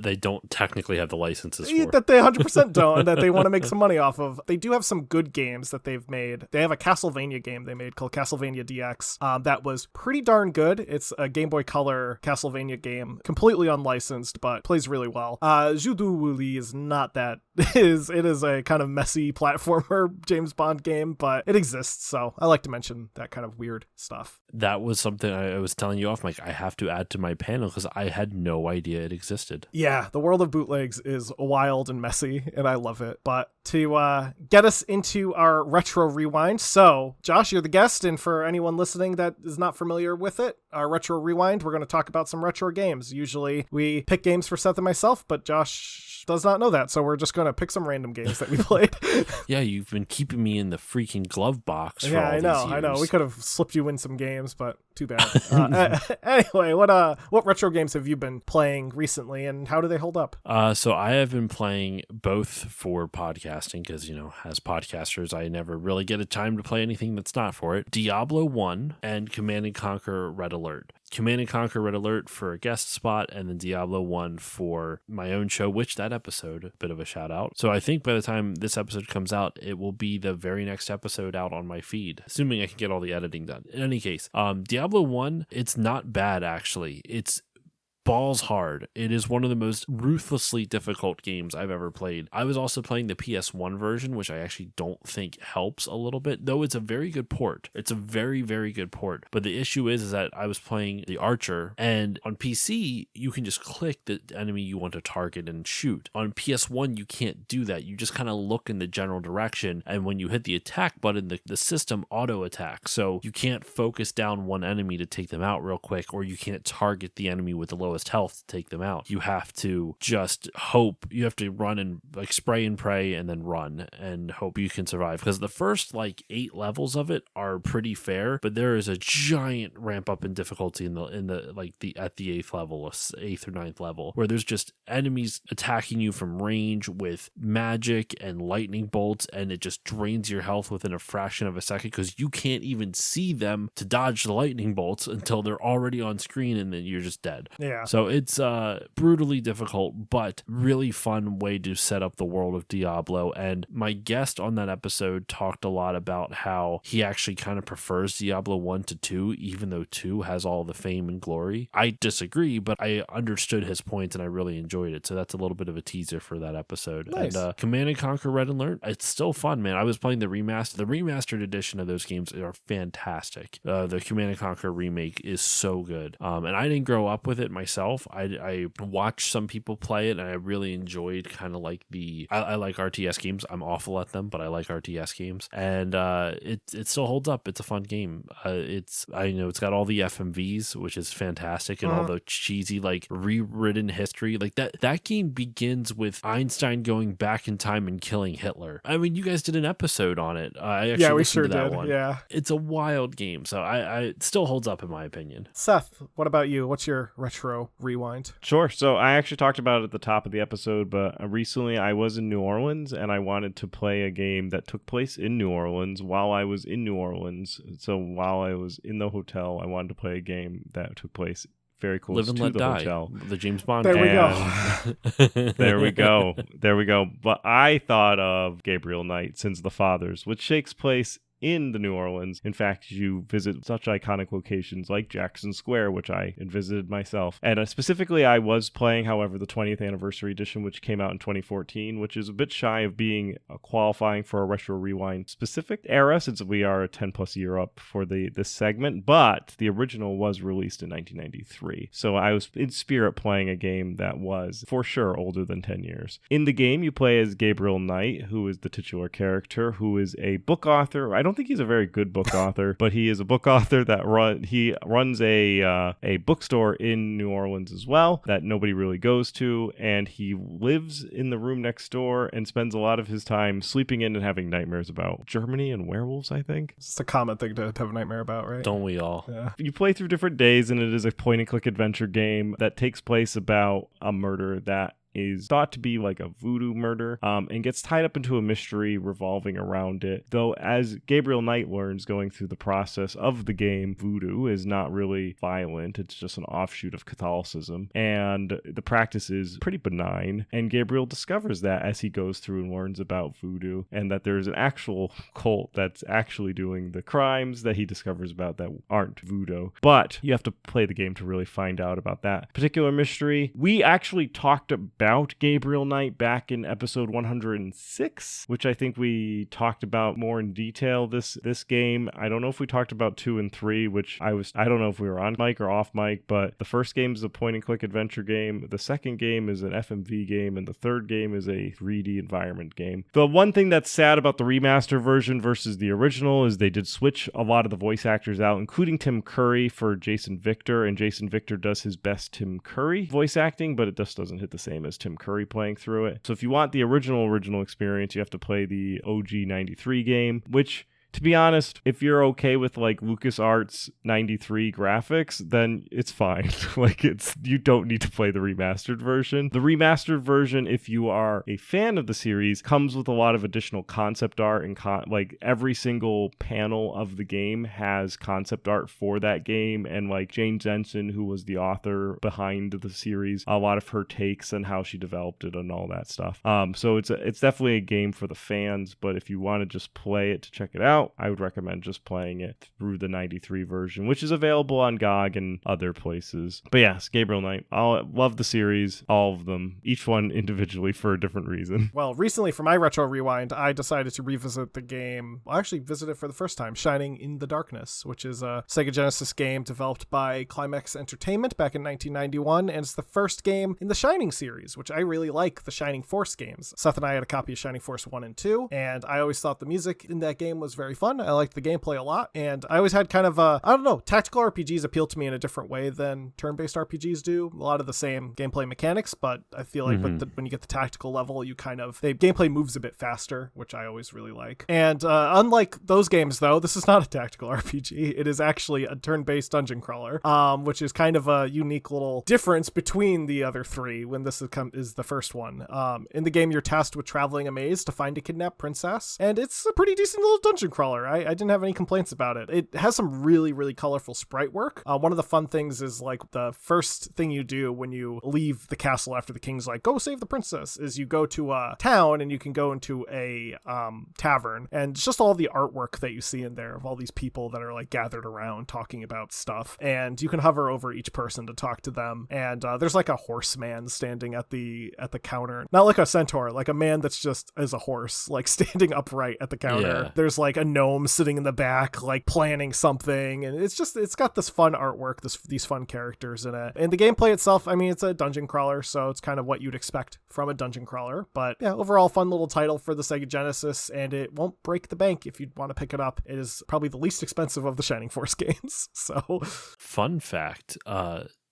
they don't technically have the licenses for. That they 100% don't, and that they want to make some money off of. They do have some good games that they've made. They have a Castlevania game they made called Castlevania DX that was pretty darn good. It's a Game Boy Color Castlevania game, completely unlicensed, but plays really well. Jeu de Wuli is not that. It is a kind of messy platformer James Bond game, but it exists, so I like to mention that kind of weird stuff. That was something I was telling you off, Mike. I have to add to my panel because I had no idea it existed. Yeah, the world of bootlegs is wild and messy, and I love it. But to get us into our retro rewind, so Josh, you're the guest, and for anyone listening that is not familiar with it, our retro rewind, we're going to talk about some retro games. Usually we pick games for Seth and myself, but Josh does not know that, so we're just going to pick some random games that we played. Yeah, you've been keeping me in the freaking glove box for all these years. I know. We could have slipped you in some games, but too bad. Anyway, what retro games have you been playing recently, and how do they hold up? So I have been playing both for podcasting because, as podcasters, I never really get a time to play anything that's not for it. Diablo 1 and Command & Conquer Red Alert. Command & Conquer Red Alert for a guest spot, and then Diablo 1 for my own show, which that episode, a bit of a shout out. So I think by the time this episode comes out, it will be the very next episode out on my feed, assuming I can get all the editing done. In any case, Diablo 1, it's not bad actually. It's balls hard. It is one of the most ruthlessly difficult games I've ever played. I was also playing the PS1 version, which I actually don't think helps a little bit, though it's a very good port. It's a very, very good port. But the issue is that I was playing the Archer, and on PC, you can just click the enemy you want to target and shoot. On PS1, you can't do that. You just kind of look in the general direction, and when you hit the attack button, the system auto attacks. So you can't focus down one enemy to take them out real quick, or you can't target the enemy with the lowest health to take them out. You have to just hope. You have to run and like spray and pray and then run and hope you can survive, because the first like 8 levels of it are pretty fair, but there is a giant ramp up in difficulty at the 8th level, 8th or 9th level, where there's just enemies attacking you from range with magic and lightning bolts, and it just drains your health within a fraction of a second because you can't even see them to dodge the lightning bolts until they're already on screen, and then you're just dead. Yeah. So it's brutally difficult, but really fun way to set up the world of Diablo. And my guest on that episode talked a lot about how he actually kind of prefers Diablo 1 to 2, even though 2 has all the fame and glory. I disagree, but I understood his points and I really enjoyed it. So that's a little bit of a teaser for that episode. Nice. And Command & Conquer Red Alert, it's still fun, man. I was playing the remastered edition of those games are fantastic. The Command & Conquer remake is so good. And I didn't grow up with it myself. I watched some people play it, and I really enjoyed kind of like I like RTS games. I'm awful at them, but I like RTS games, and it still holds up. It's a fun game. It's got all the FMVs, which is fantastic, and all the cheesy like rewritten history. Like that game begins with Einstein going back in time and killing Hitler. I mean, you guys did an episode on it. I actually we listened sure to that did. one. Yeah, it's a wild game, so I it still holds up in my opinion. Seth, what about you? What's your retro rewind? Sure. So I actually talked about it at the top of the episode, but recently I was in New Orleans and I wanted to play a game that took place in New Orleans while I was in New Orleans. So while I was in the hotel, I wanted to play a game that took place very close Live and to Let the Die, hotel. the James Bond. There we go. There we go. There we go. But I thought of Gabriel Knight, Sins of the Fathers, which takes place in the New Orleans. In fact, you visit such iconic locations like Jackson Square, which I had visited myself. And specifically, I was playing, however, the 20th anniversary edition, which came out in 2014, which is a bit shy of being qualifying for a Retro Rewind specific era, since we are a 10 plus year up for this segment. But the original was released in 1993. So I was in spirit playing a game that was for sure older than 10 years. In the game, you play as Gabriel Knight, who is the titular character, who is a book author. I don't think he's a very good book author, but he is a book author that runs a bookstore in New Orleans as well that nobody really goes to, and he lives in the room next door and spends a lot of his time sleeping in and having nightmares about Germany and werewolves, I think. It's a common thing to have a nightmare about, right? Don't we all? Yeah. You play through different days, and it is a point-and-click adventure game that takes place about a murder that is thought to be like a voodoo murder, and gets tied up into a mystery revolving around it. Though, as Gabriel Knight learns going through the process of the game, voodoo is not really violent. It's just an offshoot of Catholicism, and the practice is pretty benign. And Gabriel discovers that as he goes through and learns about voodoo, and that there's an actual cult that's actually doing the crimes that he discovers about that aren't voodoo. But you have to play the game to really find out about that particular mystery. We actually talked about Gabriel Knight back in episode 106, which I think we talked about more in detail this game. I don't know if we talked about 2 and 3, which I don't know if we were on mic or off mic, but the first game is a point and click adventure game, the second game is an FMV game, and the third game is a 3D environment game. The one thing that's sad about the remaster version versus the original is they did switch a lot of the voice actors out, including Tim Curry for Jason Victor, and Jason Victor does his best Tim Curry voice acting, but it just doesn't hit the same as Tim Curry playing through it. So if you want the original experience, you have to play the OG 93 game, which to be honest, if you're okay with like LucasArts 93 graphics, then it's fine. Like you don't need to play the remastered version. The remastered version, if you are a fan of the series, comes with a lot of additional concept art and like every single panel of the game has concept art for that game, and like Jane Jensen, who was the author behind the series, a lot of her takes and how she developed it and all that stuff. So it's definitely a game for the fans, but if you want to just play it to check it out, I would recommend just playing it through the 93 version, which is available on GOG and other places. But yes, Gabriel Knight. I love the series, all of them, each one individually for a different reason. Well, recently for my Retro Rewind, I decided to revisit the game. Well, actually visit it for the first time, Shining in the Darkness, which is a Sega Genesis game developed by Climax Entertainment back in 1991, and it's the first game in the Shining series, which I really like the Shining Force games. Seth and I had a copy of Shining Force 1 and 2, and I always thought the music in that game was very fun. I liked the gameplay a lot, and I always had kind of tactical RPGs appeal to me in a different way than turn-based RPGs do. A lot of the same gameplay mechanics, but I feel like when you get the tactical level, the gameplay moves a bit faster, which I always really like. And unlike those games, though, this is not a tactical RPG. It is actually a turn-based dungeon crawler, which is kind of a unique little difference between the other three when this is the first one. In the game, you're tasked with traveling a maze to find a kidnapped princess, and it's a pretty decent little dungeon crawler. I didn't have any complaints about it. It has some really, really colorful sprite work. One of the fun things is like the first thing you do when you leave the castle after the king's like, go save the princess, is you go to a town and you can go into a tavern, and it's just all the artwork that you see in there of all these people that are like gathered around talking about stuff, and you can hover over each person to talk to them, and there's like a horseman standing at the counter, not like a centaur, like a man that's just as a horse, like standing upright at the counter. Yeah. There's like a gnome sitting in the back like planning something, and it's got this fun artwork, these fun characters in it. And the gameplay itself, I mean, it's a dungeon crawler, so it's kind of what you'd expect from a dungeon crawler, but yeah, overall fun little title for the Sega Genesis, and it won't break the bank if you want to pick it up. It is probably the least expensive of the Shining Force games. So fun fact,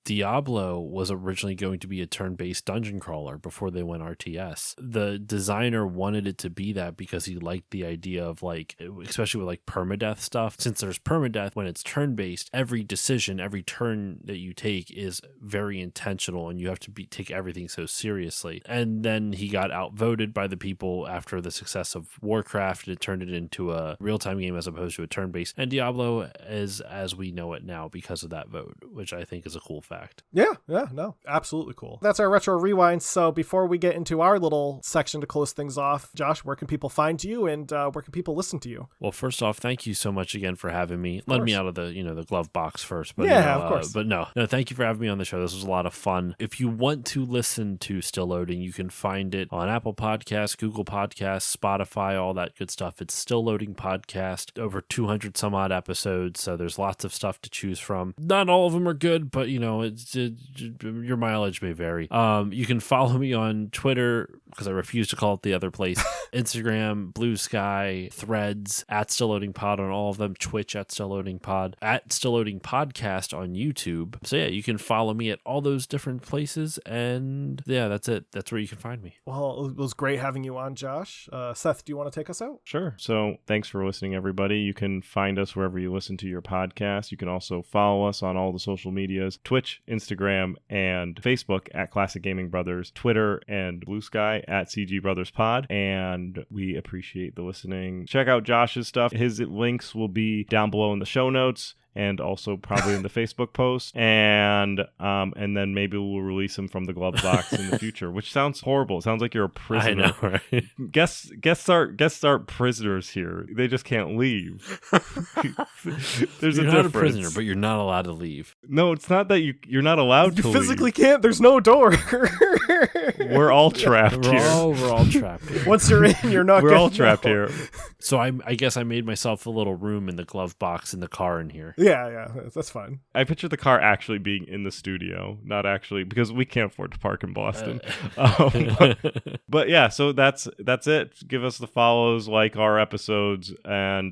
Diablo was originally going to be a turn-based dungeon crawler before they went RTS. The designer wanted it to be that because he liked the idea of like, especially with like permadeath stuff. Since there's permadeath, when it's turn-based, every decision, every turn that you take is very intentional, and you have to take everything so seriously. And then he got outvoted by the people after the success of Warcraft. It turned it into a real-time game as opposed to a turn-based. And Diablo is as we know it now because of that vote, which I think is a cool fact. Yeah, no, absolutely cool. That's our Retro Rewind. So before we get into our little section to close things off, Josh, where can people find you, and where can people listen to you? Well, first off, thank you so much again for having me. Let me out of the glove box first. But, yeah, of course. But no, thank you for having me on the show. This was a lot of fun. If you want to listen to Still Loading, you can find it on Apple Podcasts, Google Podcasts, Spotify, all that good stuff. It's Still Loading Podcast, over 200 some odd episodes, so there's lots of stuff to choose from. Not all of them are good, but your mileage may vary. You can follow me on Twitter, because I refuse to call it the other place, Instagram, Blue Sky, Threads, at Still Loading Pod on all of them, Twitch at Still Loading Pod, at Still Loading Podcast on YouTube. So yeah, you can follow me at all those different places, and yeah, that's it. That's where you can find me. Well, it was great having you on, Josh. Seth, do you want to take us out? Sure. So thanks for listening, everybody. You can find us wherever you listen to your podcast. You can also follow us on all the social medias, Twitch, Instagram, and Facebook at Classic Gaming Brothers, Twitter and Blue Sky at CG Brothers Pod, and we appreciate the listening. Check out Josh's stuff. His links will be down below in the show notes, and also probably in the Facebook post, and then maybe we'll release him from the glove box in the future, which sounds horrible. It sounds like you're a prisoner. I know, right? Guest star prisoners here. They just can't leave. There's you're a not difference. a prisoner, but you're not allowed to leave. No, it's not that you're not allowed to You physically leave. can't. There's no door. We're all trapped here. We're all trapped here. Once you're in, you're not. We're all trapped here. So I guess I made myself a little room in the glove box in the car in here. Yeah, that's fine. I picture the car actually being in the studio, not actually, because we can't afford to park in Boston. But yeah, so that's it. Give us the follows, like our episodes, and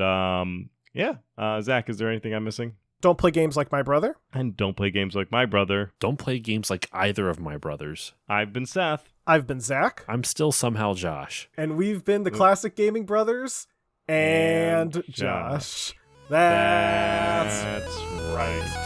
Zach, is there anything I'm missing? Don't play games like my brother. And don't play games like my brother. Don't play games like either of my brothers. I've been Seth. I've been Zach. I'm still somehow Josh. And we've been the Classic Gaming Brothers. and Josh. Josh. That's right.